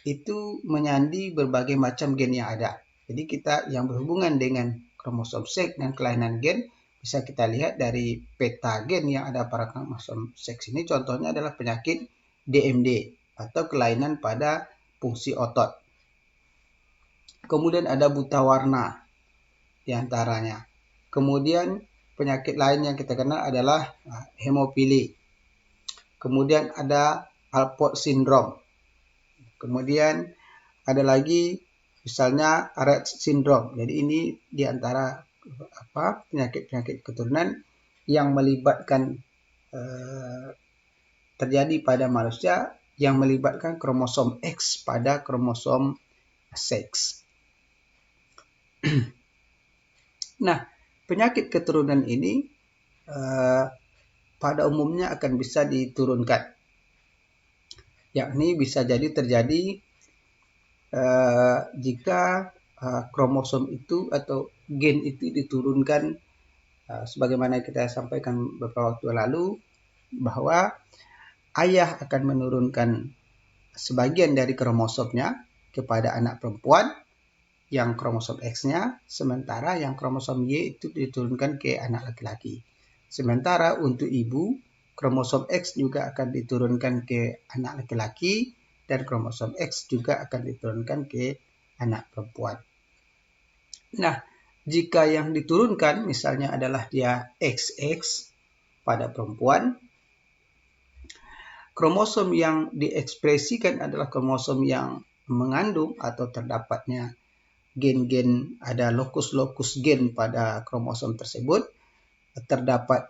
itu menyandi berbagai macam gen yang ada. Jadi kita yang berhubungan dengan kromosom seks dan kelainan gen, bisa kita lihat dari peta gen yang ada pada kromosom seks ini, contohnya adalah penyakit DMD atau kelainan pada fungsi otot. Kemudian ada buta warna diantaranya. Kemudian penyakit lain yang kita kenal adalah hemofili. Kemudian ada Alport syndrome. Kemudian ada lagi misalnya Rett syndrome. Jadi ini diantara penyakit-penyakit keturunan yang melibatkan terjadi pada manusia yang melibatkan kromosom X pada kromosom seks. Nah, penyakit keturunan ini pada umumnya akan bisa diturunkan, yakni bisa jadi terjadi jika kromosom itu atau gen itu diturunkan sebagaimana kita sampaikan beberapa waktu lalu, bahwa ayah akan menurunkan sebagian dari kromosomnya kepada anak perempuan yang kromosom X-nya, sementara yang kromosom Y itu diturunkan ke anak laki-laki. Sementara untuk ibu, kromosom X juga akan diturunkan ke anak laki-laki dan kromosom X juga akan diturunkan ke anak perempuan. Nah, jika yang diturunkan misalnya adalah dia XX pada perempuan, kromosom yang diekspresikan adalah kromosom yang mengandung atau terdapatnya gen-gen, ada lokus-lokus gen pada kromosom tersebut, terdapat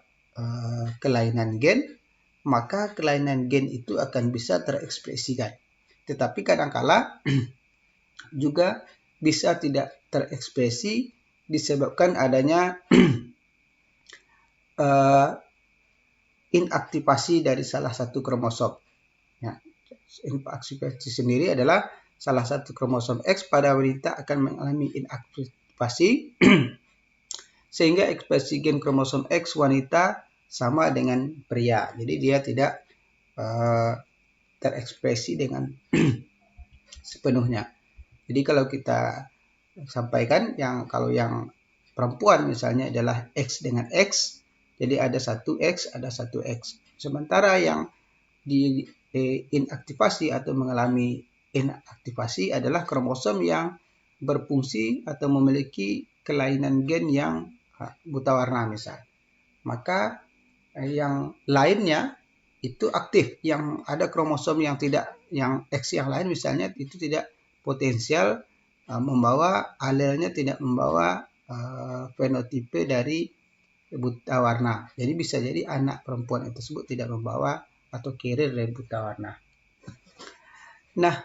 kelainan gen, maka kelainan gen itu akan bisa terekspresikan. Tetapi kadangkala juga bisa tidak terekspresi disebabkan adanya inaktivasi dari salah satu kromosom. Ya, inaktivasi sendiri adalah salah satu kromosom X pada wanita akan mengalami inaktivasi sehingga ekspresi gen kromosom X wanita sama dengan pria. Jadi dia tidak terekspresi dengan sepenuhnya. Jadi kalau kita sampaikan kalau yang perempuan misalnya adalah X dengan X, jadi ada satu X, ada satu X. Sementara yang di inaktivasi atau mengalami inaktivasi adalah kromosom yang berfungsi atau memiliki kelainan gen yang buta warna misal. Maka yang lainnya itu aktif, yang ada kromosom yang X yang lain misalnya itu tidak potensial membawa alelnya, tidak membawa fenotipe dari buta warna. Jadi bisa jadi anak perempuan tersebut tidak membawa atau carrier dari buta warna. Nah,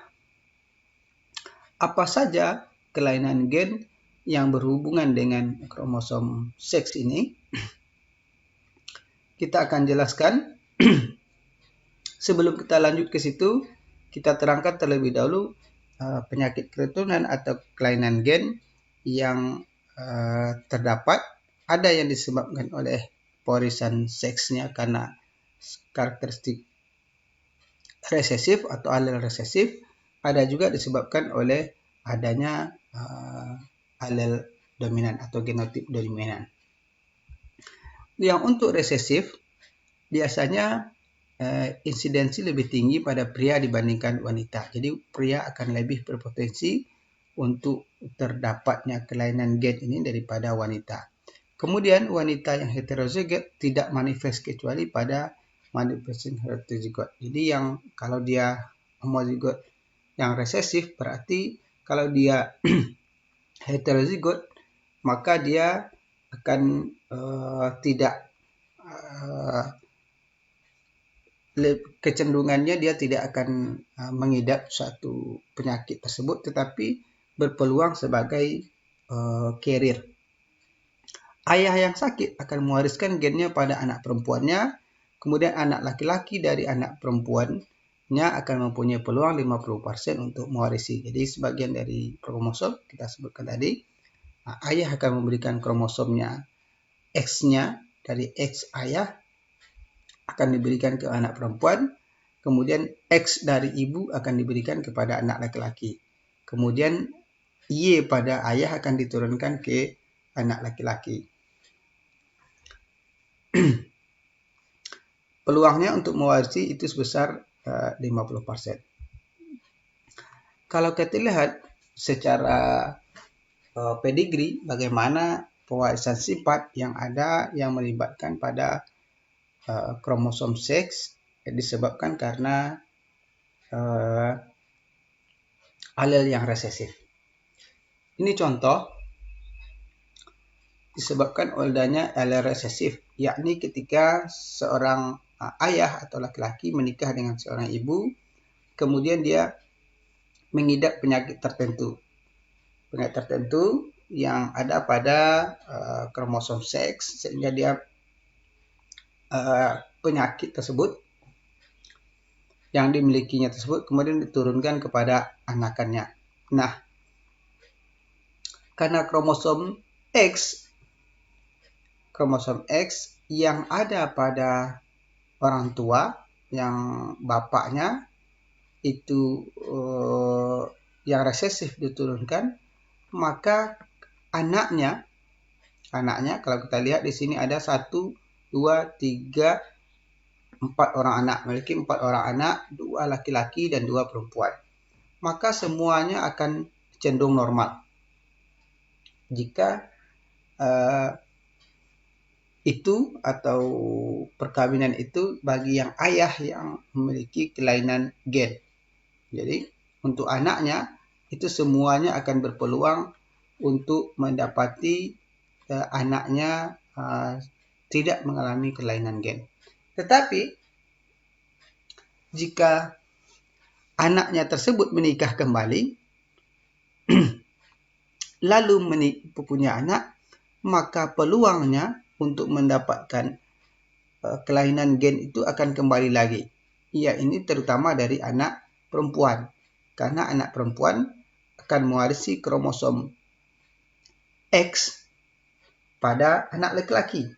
apa saja kelainan gen yang berhubungan dengan kromosom seks ini? Kita akan jelaskan. Sebelum kita lanjut ke situ, kita terangkan terlebih dahulu penyakit keturunan atau kelainan gen yang terdapat. Ada yang disebabkan oleh pewarisan seksnya karena karakteristik resesif atau alel resesif. Ada juga disebabkan oleh adanya alel dominan atau genotip dominan. Yang untuk resesif biasanya insidensi lebih tinggi pada pria dibandingkan wanita. Jadi pria akan lebih berpotensi untuk terdapatnya kelainan gen ini daripada wanita. Kemudian wanita yang heterozigot tidak manifest kecuali pada manifesting heterozigot. Jadi yang kalau dia homozigot yang resesif, berarti kalau dia heterozigot maka dia akan tidak kecenderungannya dia tidak akan mengidap suatu penyakit tersebut, tetapi berpeluang sebagai carrier. Ayah yang sakit akan mewariskan gennya pada anak perempuannya, kemudian anak laki-laki dari anak perempuannya akan mempunyai peluang 50% untuk mewarisi. Jadi sebagian dari kromosom kita sebutkan tadi, ayah akan memberikan kromosomnya X-nya dari X ayah akan diberikan ke anak perempuan, kemudian X dari ibu akan diberikan kepada anak laki-laki. Kemudian Y pada ayah akan diturunkan ke anak laki-laki. Peluangnya untuk mewarisi itu sebesar 50%. Kalau kita lihat secara pedigree bagaimana pewarisan sifat yang ada yang melibatkan pada kromosom seks disebabkan karena alel yang resesif. Ini contoh disebabkan olehnya alel resesif, yakni ketika seorang ayah atau laki-laki menikah dengan seorang ibu, kemudian dia mengidap penyakit tertentu. Penyakit tertentu yang ada pada kromosom seks, sehingga dia penyakit tersebut yang dimilikinya tersebut kemudian diturunkan kepada anakannya. Nah, karena kromosom X yang ada pada orang tua, yang bapaknya itu yang resesif diturunkan, maka anaknya kalau kita lihat di sini ada 1, 2, 3, 4 orang anak, memiliki 4 orang anak, 2 laki-laki dan 2 perempuan. Maka semuanya akan cenderung normal. Jika itu atau perkawinan itu bagi yang ayah yang memiliki kelainan gen. Jadi untuk anaknya itu semuanya akan berpeluang untuk mendapati anaknya tidak mengalami kelainan gen. Tetapi jika anaknya tersebut menikah kembali lalu mempunyai anak, maka peluangnya untuk mendapatkan kelainan gen itu akan kembali lagi. Ya, ini terutama dari anak perempuan. Karena anak perempuan akan mewarisi kromosom X pada anak laki-laki.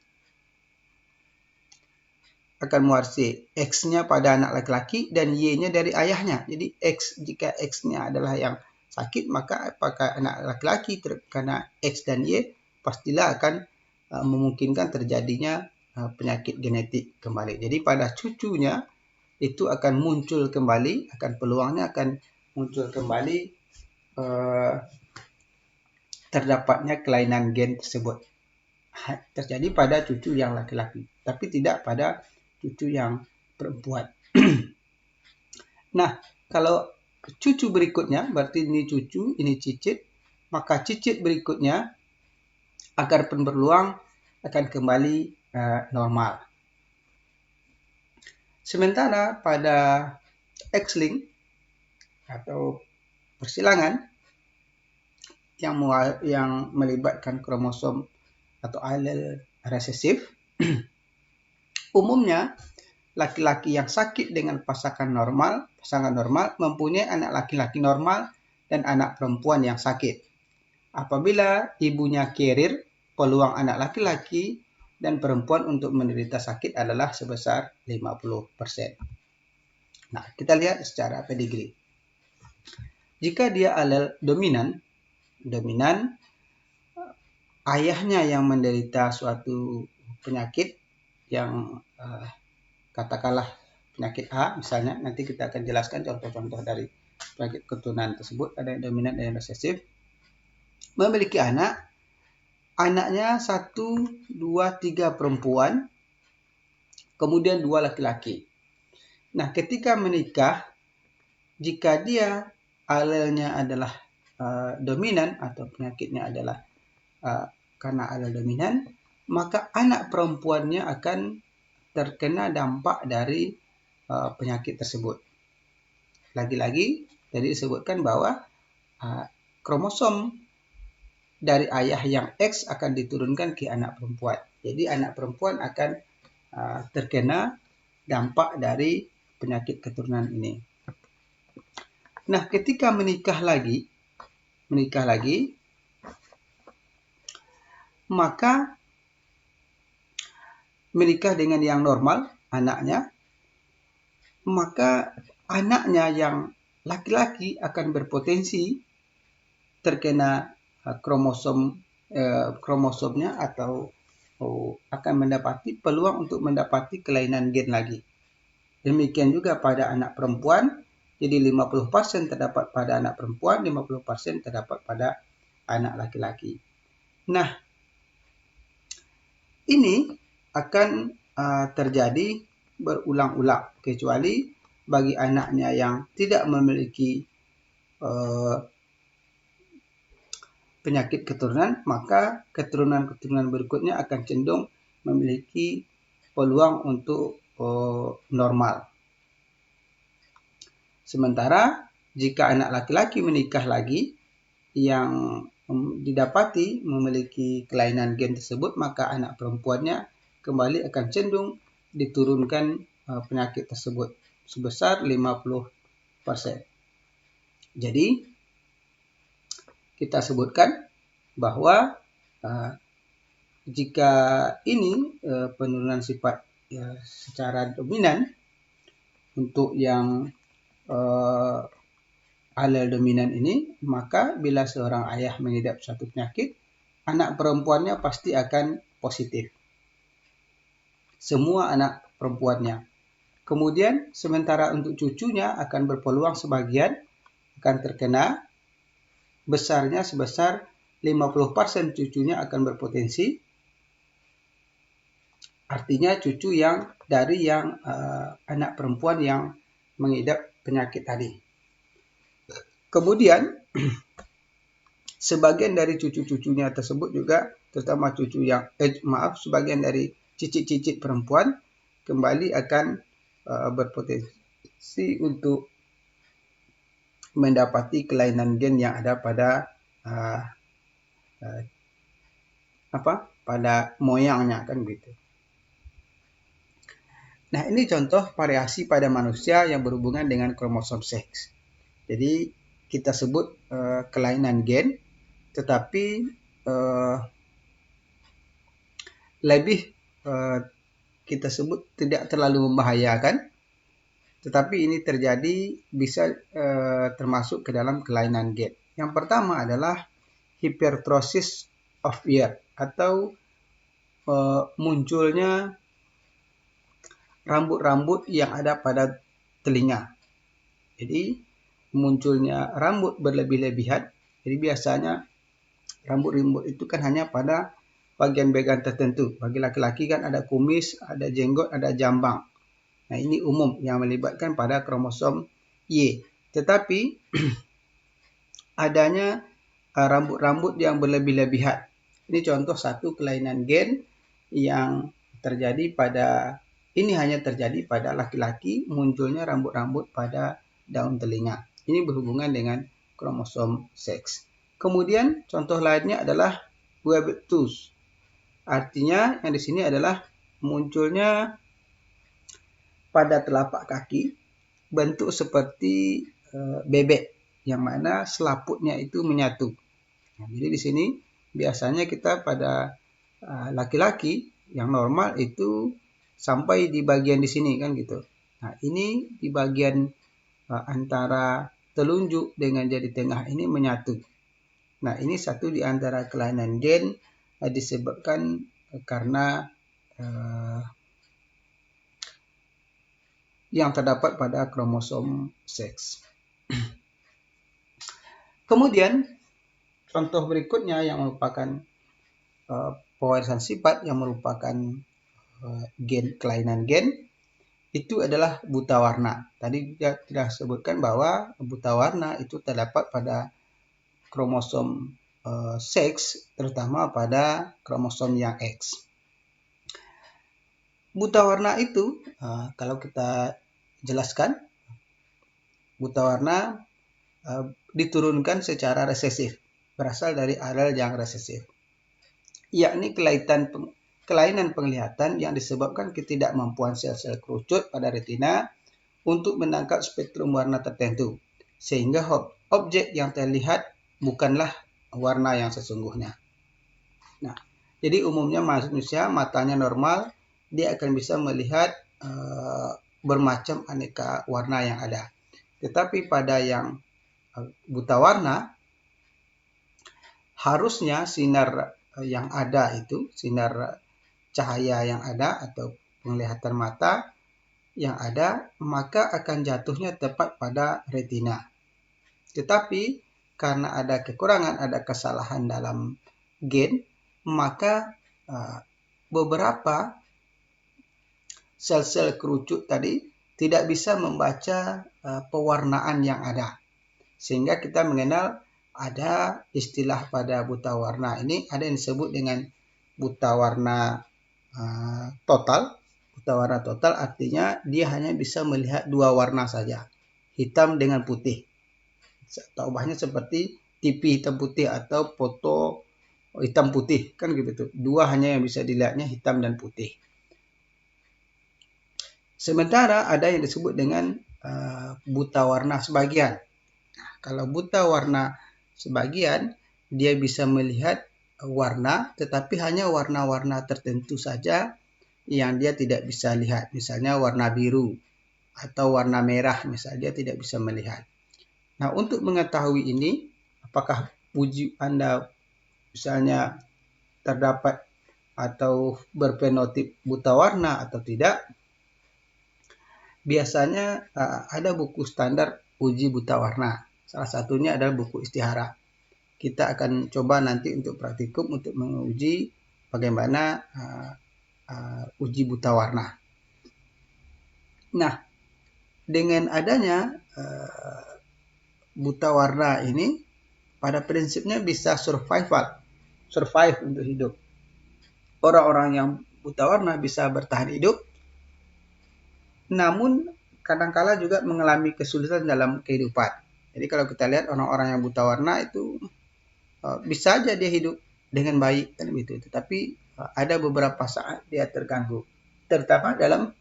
Akan mewarisi X-nya pada anak laki-laki dan Y-nya dari ayahnya. Jadi jika X-nya adalah yang sakit, maka apakah anak laki-laki terkena X dan Y pastilah akan memungkinkan terjadinya penyakit genetik kembali. Jadi pada cucunya itu akan muncul kembali, peluangnya akan muncul kembali terdapatnya kelainan gen tersebut. Terjadi pada cucu yang laki-laki, tapi tidak pada cucu yang perempuan. Nah, kalau cucu berikutnya, berarti ini cucu, ini cicit, maka cicit berikutnya akan berpeluang akan kembali normal. Sementara pada X-link atau persilangan yang melibatkan kromosom atau alel resesif, umumnya laki-laki yang sakit dengan pasangan normal mempunyai anak laki-laki normal dan anak perempuan yang sakit. Apabila ibunya carrier, peluang anak laki-laki dan perempuan untuk menderita sakit adalah sebesar 50%. Nah, kita lihat secara pedigree. Jika dia alel dominan, ayahnya yang menderita suatu penyakit yang katakanlah penyakit A misalnya, nanti kita akan jelaskan contoh-contoh dari penyakit keturunan tersebut, ada yang dominan dan yang resesif, memiliki anaknya 1, 2, 3 perempuan, kemudian 2 laki-laki. Nah, ketika menikah, jika dia alelnya adalah dominan atau penyakitnya adalah karena alel dominan, maka anak perempuannya akan terkena dampak dari penyakit tersebut. Lagi-lagi, tadi disebutkan bahwa kromosom dari ayah yang X akan diturunkan ke anak perempuan. Jadi anak perempuan akan terkena dampak dari penyakit keturunan ini. Nah, ketika menikah lagi, maka menikah dengan yang normal, anaknya, maka anaknya yang laki-laki akan berpotensi terkena kromosomnya atau akan mendapati peluang untuk mendapati kelainan gen lagi. Demikian juga pada anak perempuan, jadi 50% terdapat pada anak perempuan, 50% terdapat pada anak laki-laki. Nah, ini akan terjadi berulang-ulang, kecuali bagi anaknya yang tidak memiliki penyakit keturunan, maka keturunan-keturunan berikutnya akan cenderung memiliki peluang untuk normal. Sementara jika anak laki-laki menikah lagi yang didapati memiliki kelainan gen tersebut, maka anak perempuannya kembali akan cenderung diturunkan penyakit tersebut sebesar 50%. Jadi kita sebutkan bahwa jika ini penurunan sifat secara dominan untuk yang alel dominan ini, maka bila seorang ayah mengidap suatu penyakit, anak perempuannya pasti akan positif. Semua anak perempuannya. Kemudian sementara untuk cucunya akan berpeluang sebagian akan terkena, besarnya sebesar 50% cucunya akan berpotensi. Artinya cucu yang dari yang anak perempuan yang mengidap penyakit tadi. Kemudian sebagian dari cucu-cucunya tersebut juga, terutama cucu yang sebagian dari cicit-cicit perempuan kembali akan berpotensi untuk mendapati kelainan gen yang ada pada pada moyangnya, kan begitu. Nah, ini contoh variasi pada manusia yang berhubungan dengan kromosom seks. Jadi kita sebut kelainan gen, tetapi lebih kita sebut tidak terlalu membahayakan, tetapi ini terjadi bisa termasuk ke dalam kelainan gen. Yang pertama adalah hypertrosis of ear atau munculnya rambut-rambut yang ada pada telinga. Jadi munculnya rambut berlebih-lebihan. Jadi biasanya rambut-rambut itu kan hanya pada bagian-bagian tertentu. Bagi laki-laki kan ada kumis, ada jenggot, ada jambang. Nah, ini umum yang melibatkan pada kromosom Y. Tetapi adanya rambut-rambut yang berlebih-lebihan. Ini contoh satu kelainan gen yang terjadi pada, ini hanya terjadi pada laki-laki, munculnya rambut-rambut pada daun telinga. Ini berhubungan dengan kromosom seks. Kemudian contoh lainnya adalah webbed tooth. Artinya yang di sini adalah munculnya pada telapak kaki bentuk seperti bebek yang mana selaputnya itu menyatu. Nah, jadi di sini biasanya kita pada laki-laki yang normal itu sampai di bagian di sini kan gitu. Nah, ini di bagian antara telunjuk dengan jari tengah ini menyatu. Nah, ini satu di antara kelainan gen disebabkan karena yang terdapat pada kromosom seks. Kemudian contoh berikutnya yang merupakan pewarisan sifat yang merupakan gen kelainan gen itu adalah buta warna. Tadi kita sebutkan bahwa buta warna itu terdapat pada kromosom seks, terutama pada kromosom yang X. Buta warna itu kalau kita jelaskan, buta warna diturunkan secara resesif, berasal dari alel yang resesif, yakni kelainan penglihatan yang disebabkan ketidakmampuan sel-sel kerucut pada retina untuk menangkap spektrum warna tertentu, sehingga objek yang terlihat bukanlah warna yang sesungguhnya. Nah, jadi umumnya manusia matanya normal, dia akan bisa melihat bermacam aneka warna yang ada. Tetapi pada yang buta warna, harusnya sinar yang ada itu, sinar cahaya yang ada atau penglihatan mata yang ada, maka akan jatuhnya tepat pada retina. Tetapi karena ada kekurangan, ada kesalahan dalam gen, maka beberapa sel-sel kerucut tadi tidak bisa membaca pewarnaan yang ada. Sehingga kita mengenal ada istilah pada buta warna ini, ada yang disebut dengan buta warna total. Buta warna total artinya dia hanya bisa melihat dua warna saja, hitam dengan putih. Atau ubahnya seperti TV hitam putih atau foto hitam putih, kan gitu. Dua hanya yang bisa dilihatnya, hitam dan putih. Sementara ada yang disebut dengan buta warna sebagian. Nah, kalau buta warna sebagian, dia bisa melihat warna, tetapi hanya warna-warna tertentu saja yang dia tidak bisa lihat. Misalnya warna biru atau warna merah, misalnya dia tidak bisa melihat. Nah, untuk mengetahui ini, apakah uji Anda misalnya terdapat atau berfenotip buta warna atau tidak, biasanya ada buku standar uji buta warna. Salah satunya adalah buku Istihara. Kita akan coba nanti untuk praktikum untuk menguji bagaimana uji buta warna. Nah, dengan adanya buta warna ini, pada prinsipnya bisa survive untuk hidup. Orang-orang yang buta warna bisa bertahan hidup, namun kadang-kala juga mengalami kesulitan dalam kehidupan. Jadi kalau kita lihat orang-orang yang buta warna itu bisa aja dia hidup dengan baik kan gitu. Tetapi ada beberapa saat dia terganggu, terutama dalam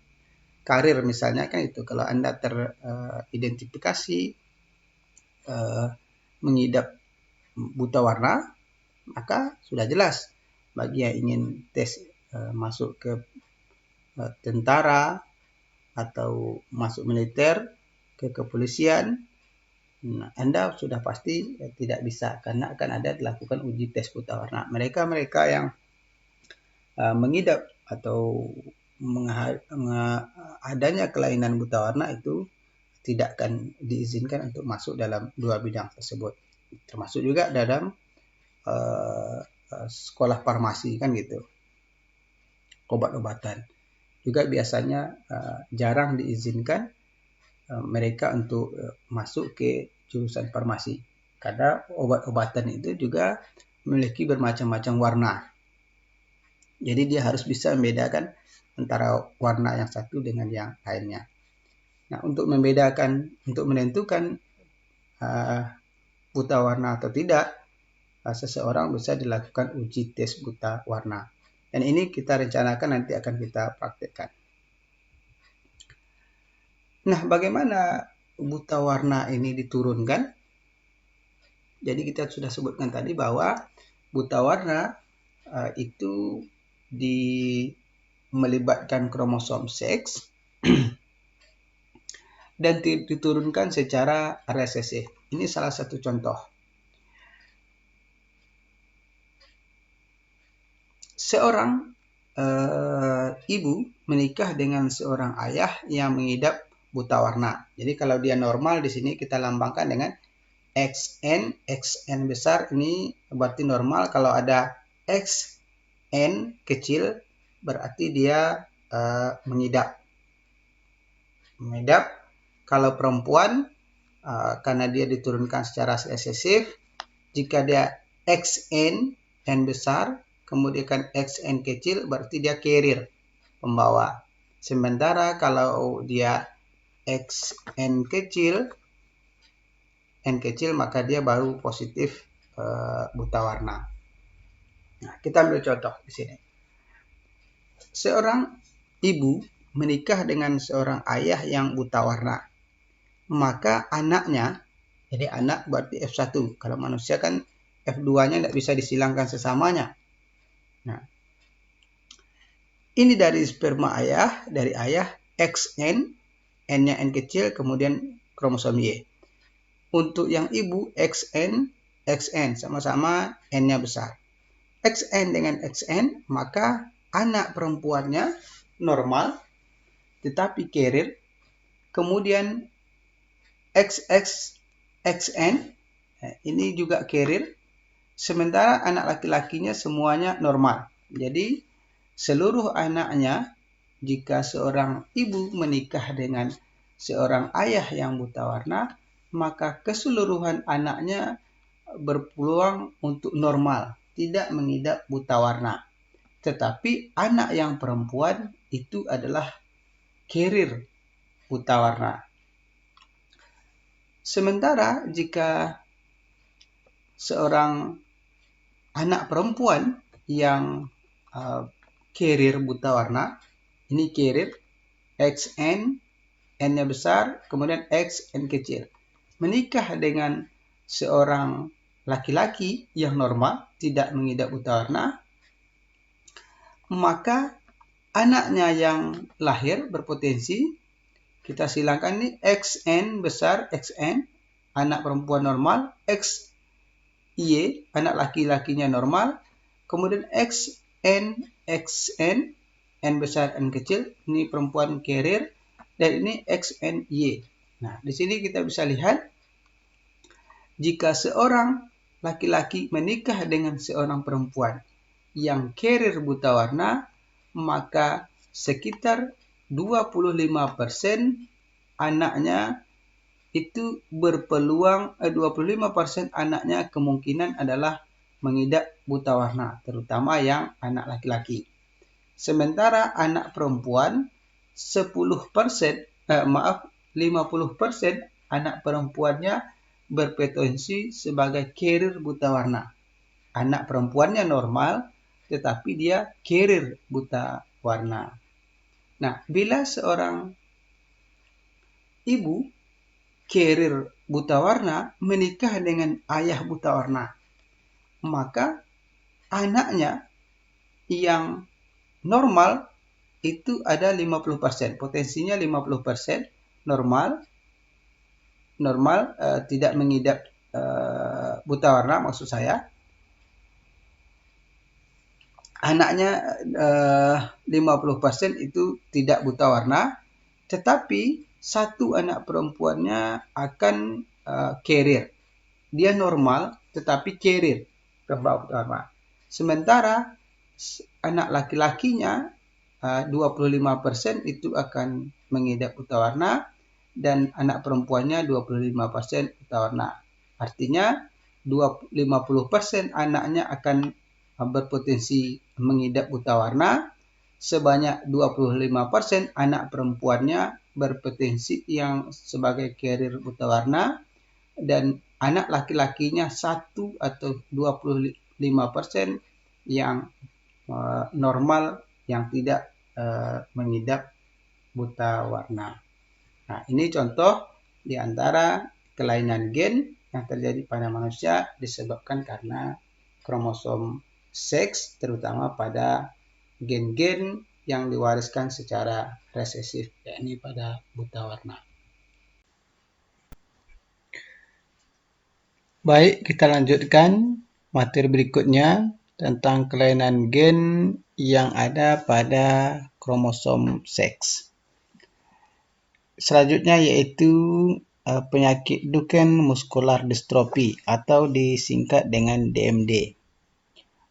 karir misalnya kan itu. Kalau Anda teridentifikasi mengidap buta warna, maka sudah jelas bagi yang ingin tes masuk ke tentara atau masuk militer, ke kepolisian, Anda sudah pasti tidak bisa karena akan ada dilakukan uji tes buta warna. Mereka yang mengidap atau adanya kelainan buta warna itu tidak akan diizinkan untuk masuk dalam dua bidang tersebut. Termasuk juga dalam sekolah farmasi kan gitu. Obat-obatan. Juga biasanya jarang diizinkan mereka untuk masuk ke jurusan farmasi. Karena obat-obatan itu juga memiliki bermacam-macam warna. Jadi dia harus bisa membedakan antara warna yang satu dengan yang lainnya. Nah, untuk menentukan buta warna atau tidak, seseorang bisa dilakukan uji tes buta warna. Dan ini kita rencanakan nanti akan kita praktekkan. Nah, bagaimana buta warna ini diturunkan? Jadi kita sudah sebutkan tadi bahwa buta warna itu melibatkan kromosom seks dan diturunkan secara resesif. Ini salah satu contoh. Seorang ibu menikah dengan seorang ayah yang mengidap buta warna. Jadi kalau dia normal di sini kita lambangkan dengan XN besar ini berarti normal. Kalau ada XN kecil berarti dia mengidap. Kalau perempuan karena dia diturunkan secara resesif, jika dia XN besar kemudian XN kecil berarti dia carrier, pembawa. Sementara kalau dia XN kecil, N kecil, maka dia baru positif buta warna. Nah, kita ambil contoh di sini. Seorang ibu menikah dengan seorang ayah yang buta warna. Maka anaknya, jadi anak berarti F1. Kalau manusia kan F2-nya tidak bisa disilangkan sesamanya. Nah, ini dari sperma ayah, dari ayah XN, N-nya N kecil, kemudian kromosom Y. Untuk yang ibu XN sama-sama N-nya besar. XN dengan XN, maka anak perempuannya normal, tetapi carrier. Kemudian XN, ini juga carrier. Sementara anak laki-lakinya semuanya normal. Jadi seluruh anaknya, jika seorang ibu menikah dengan seorang ayah yang buta warna, maka keseluruhan anaknya berpeluang untuk normal, tidak mengidap buta warna. Tetapi anak yang perempuan itu adalah carrier buta warna. Sementara jika seorang anak perempuan yang carrier buta warna, ini carrier XN, N-nya besar, kemudian XN kecil, menikah dengan seorang laki-laki yang normal, tidak mengidap buta warna, maka anaknya yang lahir berpotensi, kita silangkan nih XN besar, XN, anak perempuan normal, XY, anak laki-lakinya normal, kemudian XN, N besar, N kecil, ini perempuan carrier, dan ini XNY. Nah, di sini kita bisa lihat, jika seorang laki-laki menikah dengan seorang perempuan yang carrier buta warna, maka sekitar 25% anaknya itu berpeluang, 25% anaknya kemungkinan adalah mengidap buta warna, terutama yang anak laki-laki. Sementara anak perempuan 50% anak perempuannya berpotensi sebagai carrier buta warna. Anak perempuannya normal, tetapi dia carrier buta warna. Nah, bila seorang ibu carrier buta warna menikah dengan ayah buta warna, maka anaknya yang normal itu ada 50%, potensinya 50%, normal tidak mengidap buta warna maksud saya. Anaknya 50% itu tidak buta warna, tetapi satu anak perempuannya akan carrier. Dia normal tetapi carrier buta warna. Sementara anak laki-lakinya 25% itu akan mengidap buta warna dan anak perempuannya 25% buta warna. Artinya 50% anaknya akan berpotensi mengidap buta warna, sebanyak 25% anak perempuannya berpotensi yang sebagai carrier buta warna, dan anak laki-lakinya 1 atau 25% yang normal yang tidak mengidap buta warna. Nah, ini contoh di antara kelainan gen yang terjadi pada manusia disebabkan karena kromosom seks, terutama pada gen-gen yang diwariskan secara resesif, yakni pada buta warna. Baik, kita lanjutkan materi berikutnya tentang kelainan gen yang ada pada kromosom seks. Selanjutnya yaitu penyakit Duchenne Muscular Dystrophy atau disingkat dengan DMD.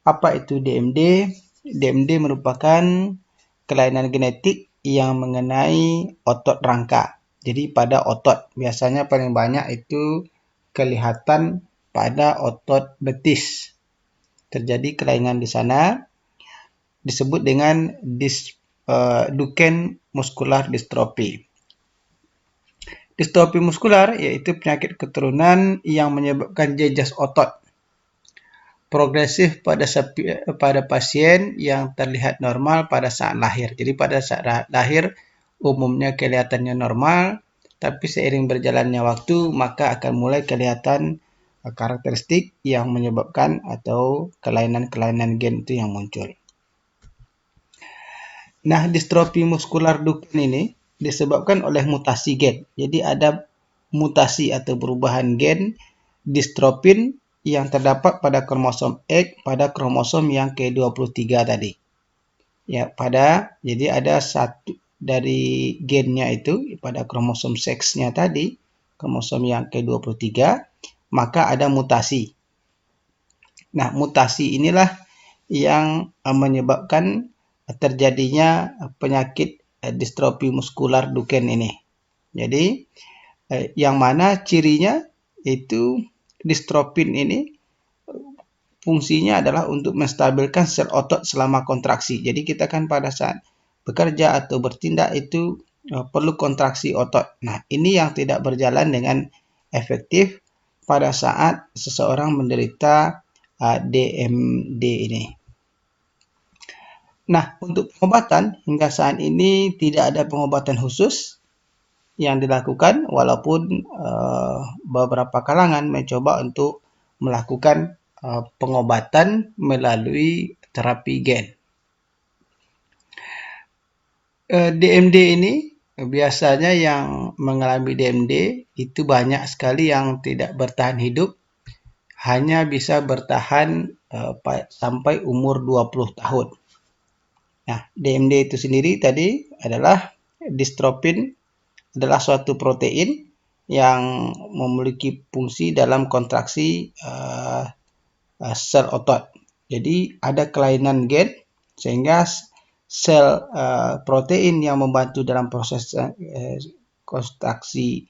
Apa itu DMD? DMD merupakan kelainan genetik yang mengenai otot rangka. Jadi pada otot, biasanya paling banyak itu kelihatan pada otot betis. Terjadi kelainan di sana, disebut dengan Duchenne Muscular Dystrophy. Distrofi muskular yaitu penyakit keturunan yang menyebabkan jejas otot progresif pada pasien yang terlihat normal pada saat lahir. Jadi pada saat lahir umumnya kelihatannya normal, tapi seiring berjalannya waktu maka akan mulai kelihatan karakteristik yang menyebabkan atau kelainan-kelainan gen itu yang muncul. Nah, distrofi muskular Duchenne ini disebabkan oleh mutasi gen. Jadi ada mutasi atau perubahan gen dystrophin yang terdapat pada kromosom X pada kromosom yang ke-23 tadi. Ya, jadi ada satu dari gennya itu pada kromosom seksnya tadi, kromosom yang ke-23, maka ada mutasi. Nah, mutasi inilah yang menyebabkan terjadinya penyakit distrofi muskular Duchenne ini. Jadi, yang mana cirinya itu dystrophin ini fungsinya adalah untuk menstabilkan sel otot selama kontraksi. Jadi kita kan pada saat bekerja atau bertindak itu perlu kontraksi otot. Nah, ini yang tidak berjalan dengan efektif pada saat seseorang menderita DMD ini. Nah, untuk pengobatan hingga saat ini tidak ada pengobatan khusus yang dilakukan, walaupun beberapa kalangan mencoba untuk melakukan pengobatan melalui terapi gen. DMD ini biasanya yang mengalami DMD itu banyak sekali yang tidak bertahan hidup, hanya bisa bertahan sampai umur 20 tahun. Nah, DMD itu sendiri tadi adalah dystrophin adalah suatu protein yang memiliki fungsi dalam kontraksi sel otot. Jadi ada kelainan gen sehingga sel protein yang membantu dalam proses kontraksi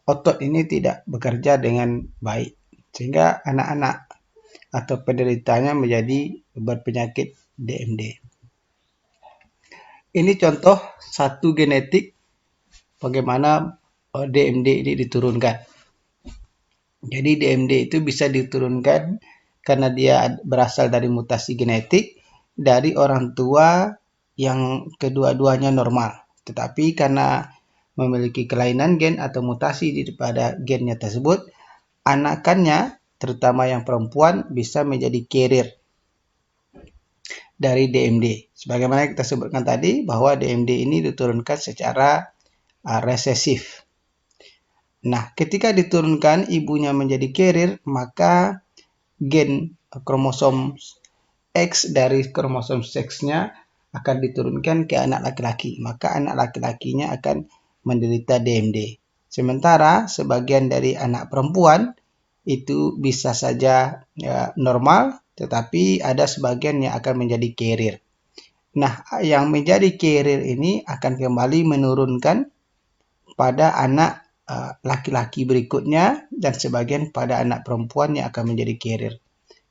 otot ini tidak bekerja dengan baik, sehingga anak-anak atau penderitanya menjadi berpenyakit DMD. Ini contoh satu genetik bagaimana DMD ini diturunkan. Jadi DMD itu bisa diturunkan karena dia berasal dari mutasi genetik dari orang tua yang kedua-duanya normal. Tetapi karena memiliki kelainan gen atau mutasi pada gennya tersebut, anakannya, terutama yang perempuan, bisa menjadi carrier. dari DMD. Sebagaimana kita sebutkan tadi bahwa DMD ini diturunkan secara resesif. Nah, ketika diturunkan ibunya menjadi carrier, maka gen kromosom X dari kromosom seksnya akan diturunkan ke anak laki-laki. Maka anak laki-lakinya akan menderita DMD. Sementara sebagian dari anak perempuan itu bisa saja normal, tetapi ada sebagian yang akan menjadi carrier. Nah, yang menjadi carrier ini akan kembali menurunkan pada anak laki-laki berikutnya dan sebagian pada anak perempuan yang akan menjadi carrier.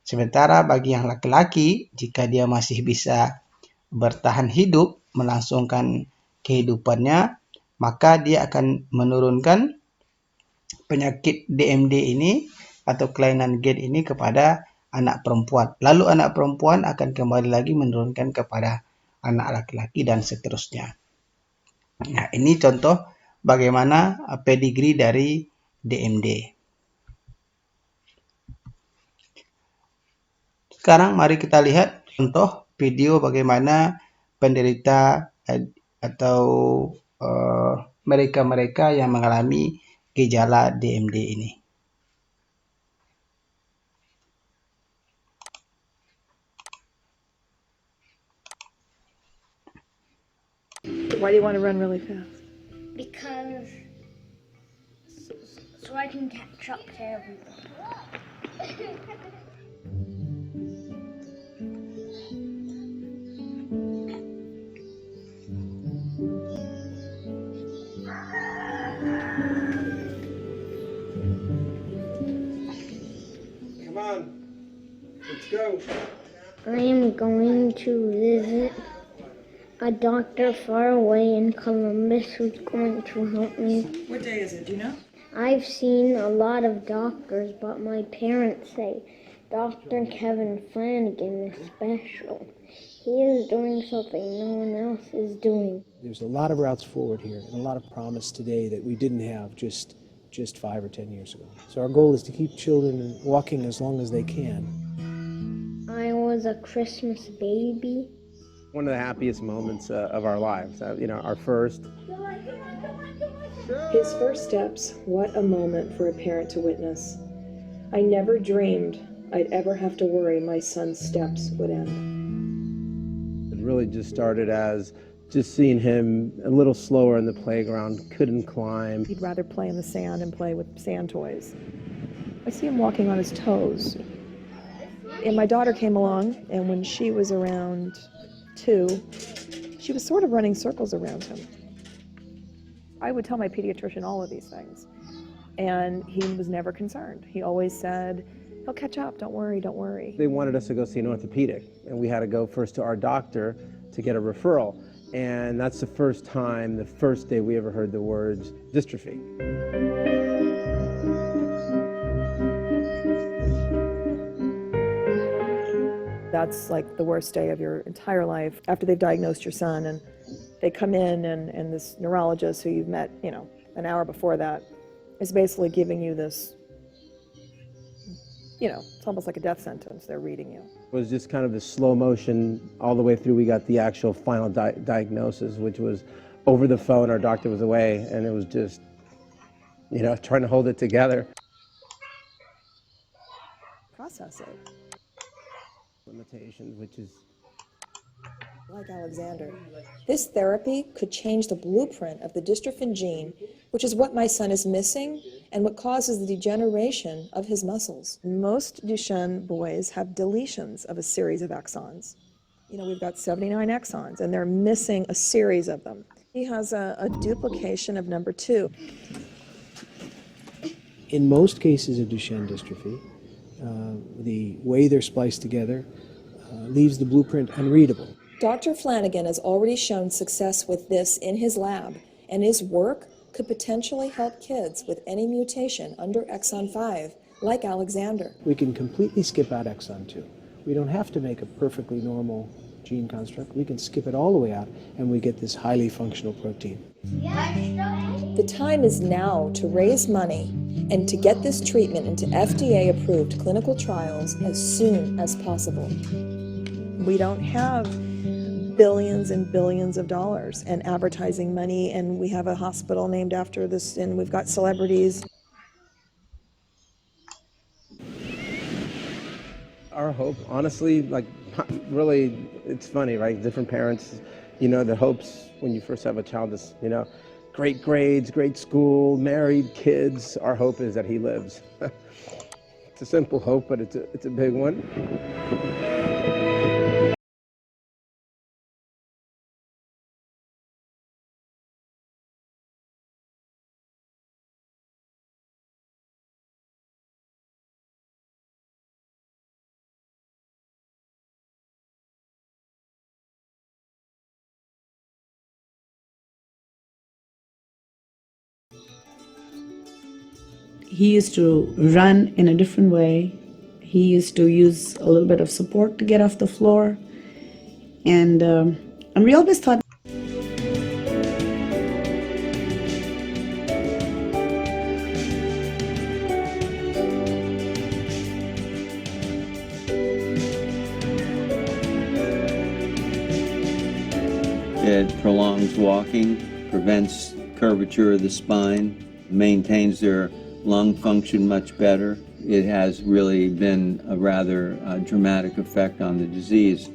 Sementara bagi yang laki-laki, jika dia masih bisa bertahan hidup, melangsungkan kehidupannya, maka dia akan menurunkan penyakit DMD ini atau kelainan gen ini kepada anak perempuan. Lalu anak perempuan akan kembali lagi menurunkan kepada anak laki-laki dan seterusnya. Nah, ini contoh bagaimana pedigree dari DMD. Sekarang mari kita lihat contoh video bagaimana penderita atau mereka-mereka yang mengalami gejala DMD ini. Why do you want to run really fast? Because so I can catch up to everyone. Come on, let's go. I am going to visit a doctor far away in Columbus who's going to help me. What day is it? Do you know? I've seen a lot of doctors, but my parents say Dr. Kevin Flanagan is special. He is doing something no one else is doing. There's a lot of routes forward here and a lot of promise today that we didn't have just 5 or 10 years ago. So our goal is to keep children walking as long as they can. I was a Christmas baby. One of the happiest moments of our lives, our first. His first steps, what a moment for a parent to witness. I never dreamed I'd ever have to worry my son's steps would end. It really just started as just seeing him a little slower in the playground, couldn't climb. He'd rather play in the sand and play with sand toys. I see him walking on his toes. And my daughter came along, and when she was around 2, she was sort of running circles around him. I would tell my pediatrician all of these things, and he was never concerned. He always said, he'll catch up, don't worry, don't worry. They wanted us to go see an orthopedic, and we had to go first to our doctor to get a referral. And that's the first time, the first day we ever heard the words dystrophy. That's like the worst day of your entire life after they've diagnosed your son, and they come in and this neurologist who you've met, an hour before that is basically giving you this, it's almost like a death sentence. They're reading you. It was just kind of the slow motion all the way through. We got the actual final diagnosis, which was over the phone. Our doctor was away, and it was just, trying to hold it together. Process it. Limitations, which is like Alexander. This therapy could change the blueprint of the dystrophin gene, which is what my son is missing and what causes the degeneration of his muscles. Most Duchenne boys have deletions of a series of exons. We've got 79 exons, and they're missing a series of them. He has a duplication of number 2. In most cases of Duchenne dystrophy, the way they're spliced together leaves the blueprint unreadable. Dr. Flanagan has already shown success with this in his lab, and his work could potentially help kids with any mutation under exon 5, like Alexander. We can completely skip out exon 2. We don't have to make a perfectly normal gene construct. We can skip it all the way out, and we get this highly functional protein. The time is now to raise money and to get this treatment into FDA-approved clinical trials as soon as possible. We don't have billions and billions of dollars and advertising money, and we have a hospital named after this, and we've got celebrities. Our hope, honestly, like, really, it's funny, right? Different parents, you know, the hopes when you first have a child is, you know, great grades, great school, married, kids. Our hope is that he lives. It's a simple hope, but it's a big one. He used to run in a different way. He used to use a little bit of support to get off the floor. And we always thought it prolongs walking, prevents curvature of the spine, maintains their lung function much better. It has really been a rather dramatic effect on the disease.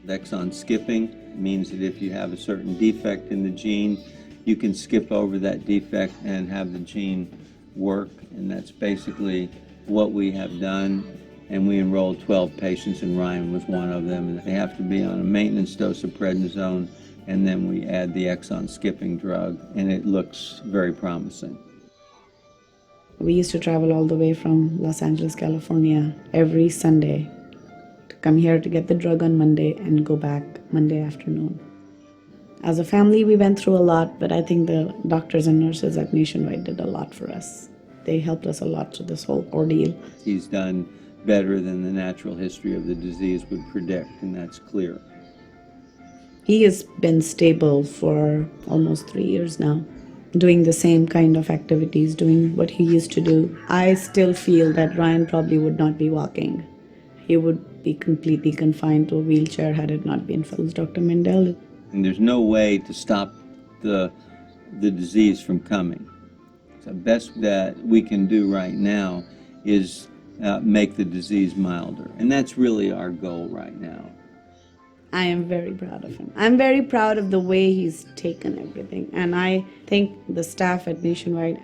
Exon skipping means that if you have a certain defect in the gene, you can skip over that defect and have the gene work, and that's basically what we have done. And we enrolled 12 patients, and Ryan was one of them. And they have to be on a maintenance dose of prednisone, and then we add the exon skipping drug, and it looks very promising. we used to travel all the way from Los Angeles, California every Sunday to come here to get the drug on Monday and go back Monday afternoon. As a family, we went through a lot, but I think the doctors and nurses at Nationwide did a lot for us. They helped us a lot through this whole ordeal. He's done better than the natural history of the disease would predict, and that's clear. He has been stable for almost 3 years now, doing the same kind of activities, doing what he used to do. I still feel that Ryan probably would not be walking. He would be completely confined to a wheelchair had it not been for Dr. Mendel. And there's no way to stop the disease from coming. The best that we can do right now is make the disease milder. And that's really our goal right now. I am very proud of him. I'm very proud of the way he's taken everything. And I think the staff at Nationwide.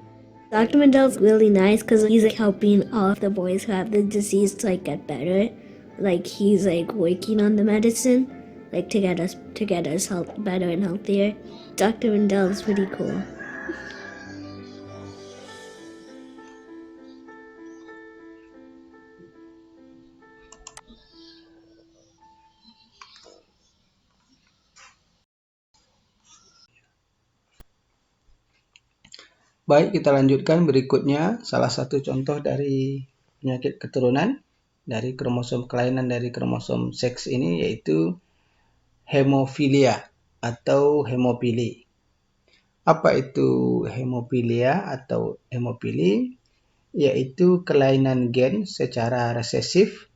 Dr. Mendel's really nice because he's like helping all of the boys who have the disease to like get better. Like he's like working on the medicine, like to get us better and healthier. Dr. Mendel is pretty cool. Baik, kita lanjutkan berikutnya. Salah satu contoh dari penyakit keturunan dari kromosom kelainan dari kromosom seks ini yaitu hemofilia atau hemopili. Apa itu hemofilia atau hemopili? Yaitu kelainan gen secara resesif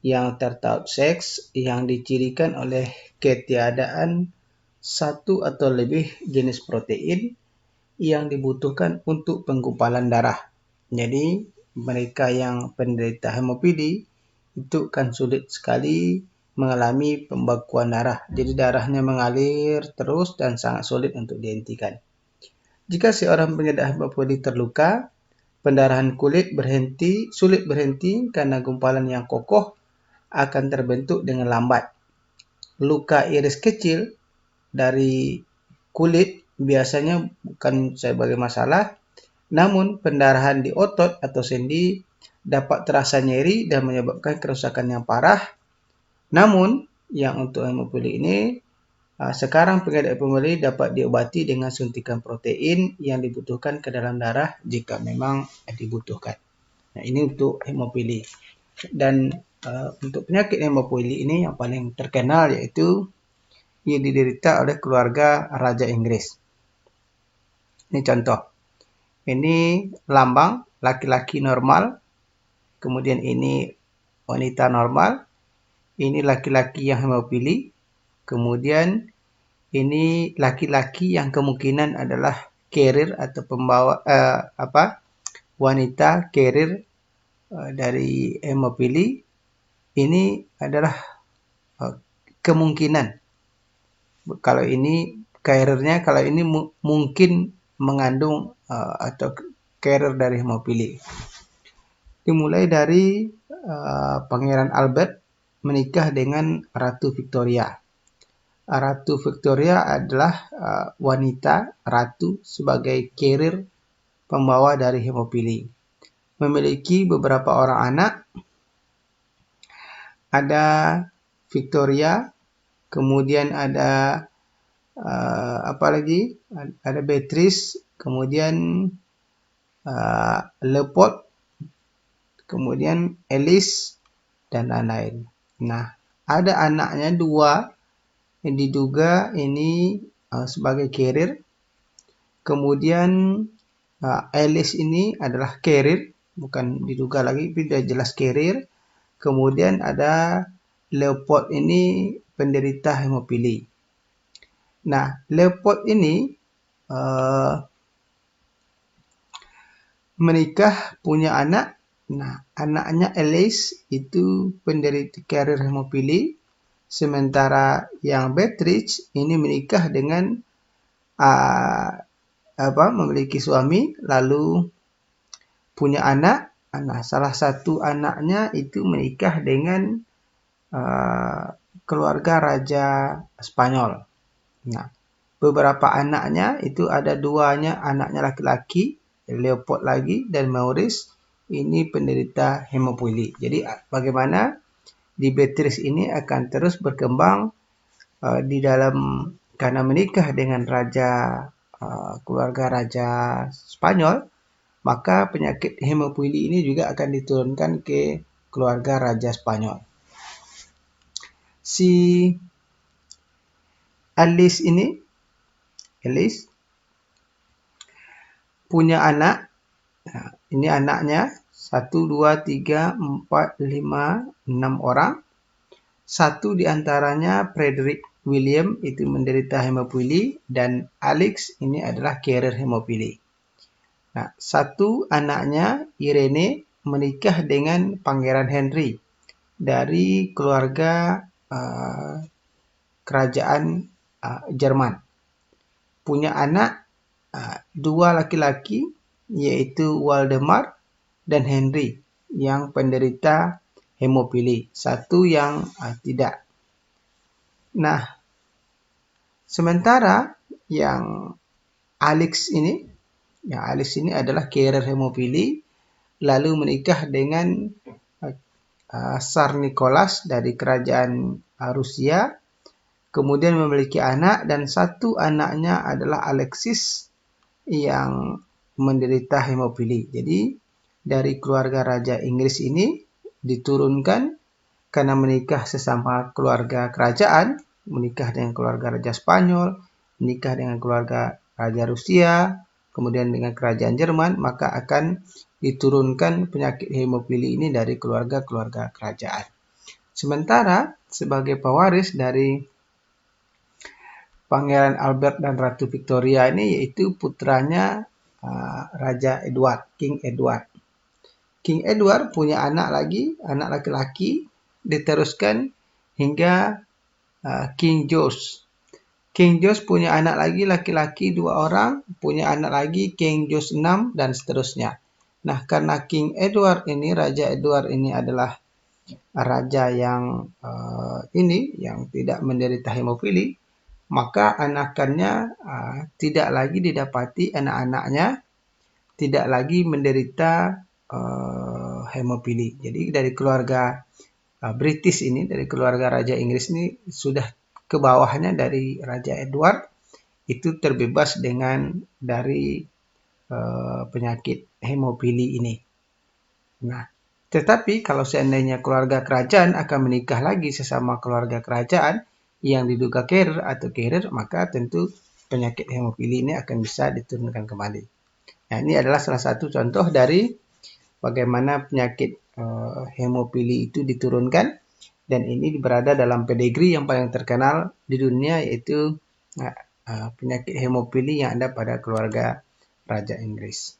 yang tertaup seks yang dicirikan oleh ketiadaan satu atau lebih jenis protein yang dibutuhkan untuk penggumpalan darah. Jadi, mereka yang penderita hemofili itu kan sulit sekali mengalami pembekuan darah. Jadi, darahnya mengalir terus dan sangat sulit untuk dihentikan. Jika seorang pengidap hemofili terluka, pendarahan kulit sulit berhenti karena gumpalan yang kokoh akan terbentuk dengan lambat. Luka iris kecil dari kulit biasanya bukan sebagai masalah, namun pendarahan di otot atau sendi dapat terasa nyeri dan menyebabkan kerusakan yang parah. Namun, yang untuk hemofili ini, sekarang pengidap hemofili dapat diobati dengan suntikan protein yang dibutuhkan ke dalam darah jika memang dibutuhkan. Nah, ini untuk hemofili. Dan untuk penyakit hemofili ini yang paling terkenal yaitu ia diderita oleh keluarga Raja Inggris. Ini contoh. Ini lambang laki-laki normal kemudian ini wanita normal, ini laki-laki yang hemofili, kemudian ini laki-laki yang kemungkinan adalah carrier atau pembawa wanita carrier dari hemofili. Ini adalah kemungkinan. Kalau ini carrier-nya, kalau ini mungkin mengandung atau carrier dari hemofili. Dimulai dari Pangeran Albert menikah dengan Ratu Victoria. Ratu Victoria adalah wanita ratu sebagai carrier pembawa dari hemofili. Memiliki beberapa orang anak. Ada Victoria, kemudian ada apa lagi? Ada Beatrice, kemudian Leopold, kemudian Alice, dan lain-lain. Nah, ada anaknya 2 yang diduga ini sebagai carrier. Kemudian Alice ini adalah carrier, bukan diduga lagi, tapi sudah jelas carrier. Kemudian ada Leopold ini penderita hemofili. Nah, Leopold ini menikah, punya anak. Nah, anaknya Alice itu penderita carrier hemofili. Sementara yang Beatrice ini menikah dengan memiliki suami, lalu punya anak. Nah, salah satu anaknya itu menikah dengan keluarga Raja Spanyol. Nah, beberapa anaknya itu ada 2 anaknya laki-laki, Leopold lagi dan Maurice, ini penderita hemofili. Jadi bagaimana di Beatrice ini akan terus berkembang di dalam, karena menikah dengan keluarga Raja Spanyol, maka penyakit hemofili ini juga akan diturunkan ke keluarga Raja Spanyol. Si Alice ini, punya anak. Nah, ini anaknya 1, 2, 3, 4, 5, 6 orang. 1 diantaranya Frederick William itu menderita hemofili, dan Alex ini adalah carrier hemofili. Nah, 1 anaknya Irene menikah dengan Pangeran Henry dari keluarga kerajaan Jerman. Punya anak 2 laki-laki, yaitu Waldemar dan Henry yang penderita hemofili. 1 yang tidak. Nah, sementara yang Alex ini adalah carrier hemofili, lalu menikah dengan Tsar Nicholas dari kerajaan Rusia, kemudian memiliki anak, dan 1 anaknya adalah Alexis yang menderita hemofili. Jadi dari keluarga Raja Inggris ini diturunkan karena menikah sesama keluarga kerajaan, menikah dengan keluarga Raja Spanyol, menikah dengan keluarga Raja Rusia, kemudian dengan kerajaan Jerman, maka akan diturunkan penyakit hemofili ini dari keluarga-keluarga kerajaan. Sementara sebagai pewaris dari Pangeran Albert dan Ratu Victoria ini, yaitu putranya Raja Edward, King Edward. King Edward punya anak lagi, anak laki-laki, diteruskan hingga King George. King George punya anak lagi laki-laki 2 orang, punya anak lagi King George 6, dan seterusnya. Nah, karena King Edward ini, Raja Edward ini adalah raja yang yang tidak menderita hemofili, maka anakannya tidak lagi didapati, anak-anaknya tidak lagi menderita hemofili. Jadi dari keluarga British ini, dari keluarga Raja Inggris ini, sudah ke bawahnya dari Raja Edward itu terbebas dari penyakit hemofili ini. Nah, tetapi kalau seandainya keluarga kerajaan akan menikah lagi sesama keluarga kerajaan yang diduga carrier, maka tentu penyakit hemofili ini akan bisa diturunkan kembali. Nah, ini adalah salah satu contoh dari bagaimana penyakit hemofili itu diturunkan, dan ini berada dalam pedigree yang paling terkenal di dunia, yaitu penyakit hemofili yang ada pada keluarga Raja Inggris.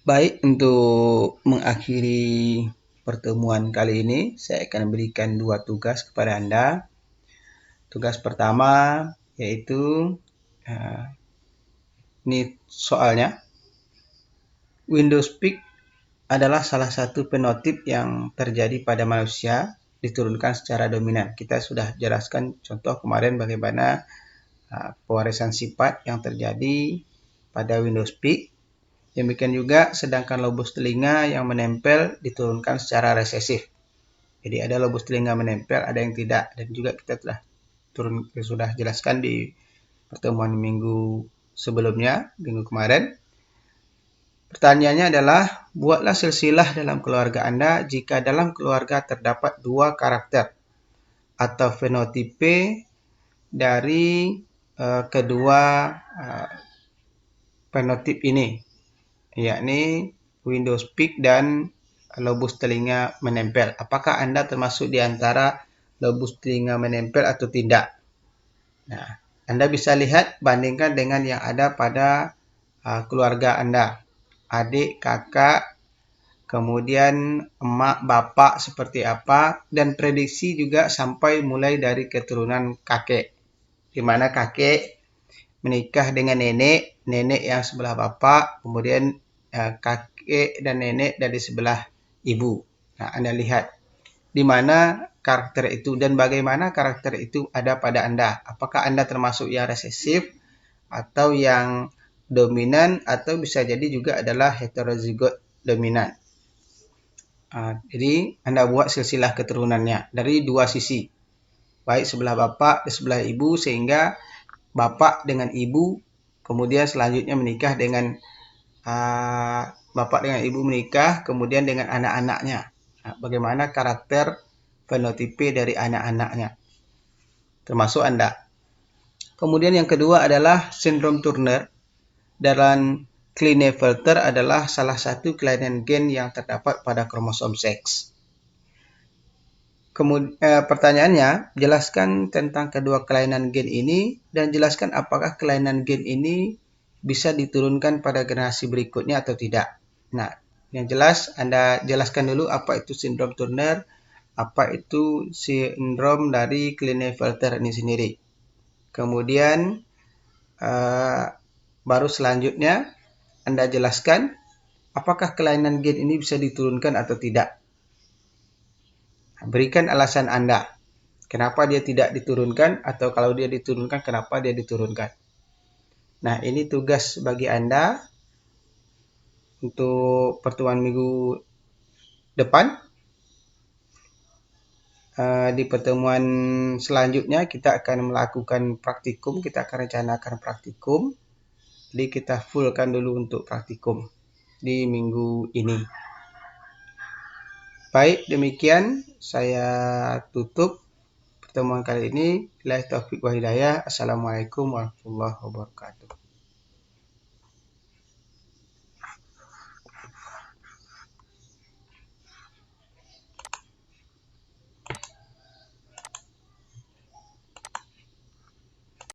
Baik, untuk mengakhiri pertemuan kali ini, saya akan berikan 2 tugas kepada Anda. Tugas pertama yaitu ini soalnya. Windows Peak adalah salah satu fenotip yang terjadi pada manusia, diturunkan secara dominan. Kita sudah jelaskan contoh kemarin bagaimana pewarisan sifat yang terjadi pada Windows Peak. Demikian juga sedangkan lobus telinga yang menempel diturunkan secara resesif. Jadi ada lobus telinga menempel, ada yang tidak, dan juga kita sudah jelaskan di pertemuan minggu sebelumnya, minggu kemarin. Pertanyaannya adalah, buatlah silsilah dalam keluarga Anda jika dalam keluarga terdapat 2 karakter atau fenotipe dari kedua fenotip ini, yakni Windows Peak dan lobus telinga menempel. Apakah Anda termasuk di antara lobus telinga menempel atau tidak? Nah, Anda bisa lihat, bandingkan dengan yang ada pada keluarga Anda. Adik, kakak, kemudian emak, bapak seperti apa, dan prediksi juga sampai mulai dari keturunan kakek. Di mana kakek menikah dengan nenek, nenek yang sebelah bapak, kemudian kakek dan nenek dari sebelah ibu. Nah, Anda lihat di mana karakter itu dan bagaimana karakter itu ada pada Anda. Apakah Anda termasuk yang resesif atau yang dominan, atau bisa jadi juga adalah heterozigot dominan. Jadi Anda buat silsilah keturunannya dari 2 sisi, baik sebelah bapak dan sebelah ibu, sehingga bapak dengan ibu kemudian selanjutnya menikah dengan bapak dengan ibu menikah, kemudian dengan anak-anaknya. Nah, bagaimana karakter fenotipe dari anak-anaknya, termasuk Anda. Kemudian yang kedua adalah sindrom Turner. Dan Klinefelter adalah salah satu kelainan gen yang terdapat pada kromosom seks. Pertanyaannya, jelaskan tentang kedua kelainan gen ini dan jelaskan apakah kelainan gen ini bisa diturunkan pada generasi berikutnya atau tidak. Nah, yang jelas Anda jelaskan dulu apa itu sindrom Turner, apa itu sindrom dari Klinefelter ini sendiri. Kemudian baru selanjutnya Anda jelaskan apakah kelainan gen ini bisa diturunkan atau tidak. Berikan alasan Anda, kenapa dia tidak diturunkan, atau kalau dia diturunkan, kenapa dia diturunkan. Nah, ini tugas bagi Anda untuk pertemuan minggu depan. Di pertemuan selanjutnya kita akan melakukan praktikum, kita akan rencanakan praktikum. Jadi kita fullkan dulu untuk praktikum di minggu ini. Baik, demikian saya tutup pertemuan kali ini. Billahi taufiq wa hidayah. Assalamualaikum warahmatullahi wabarakatuh.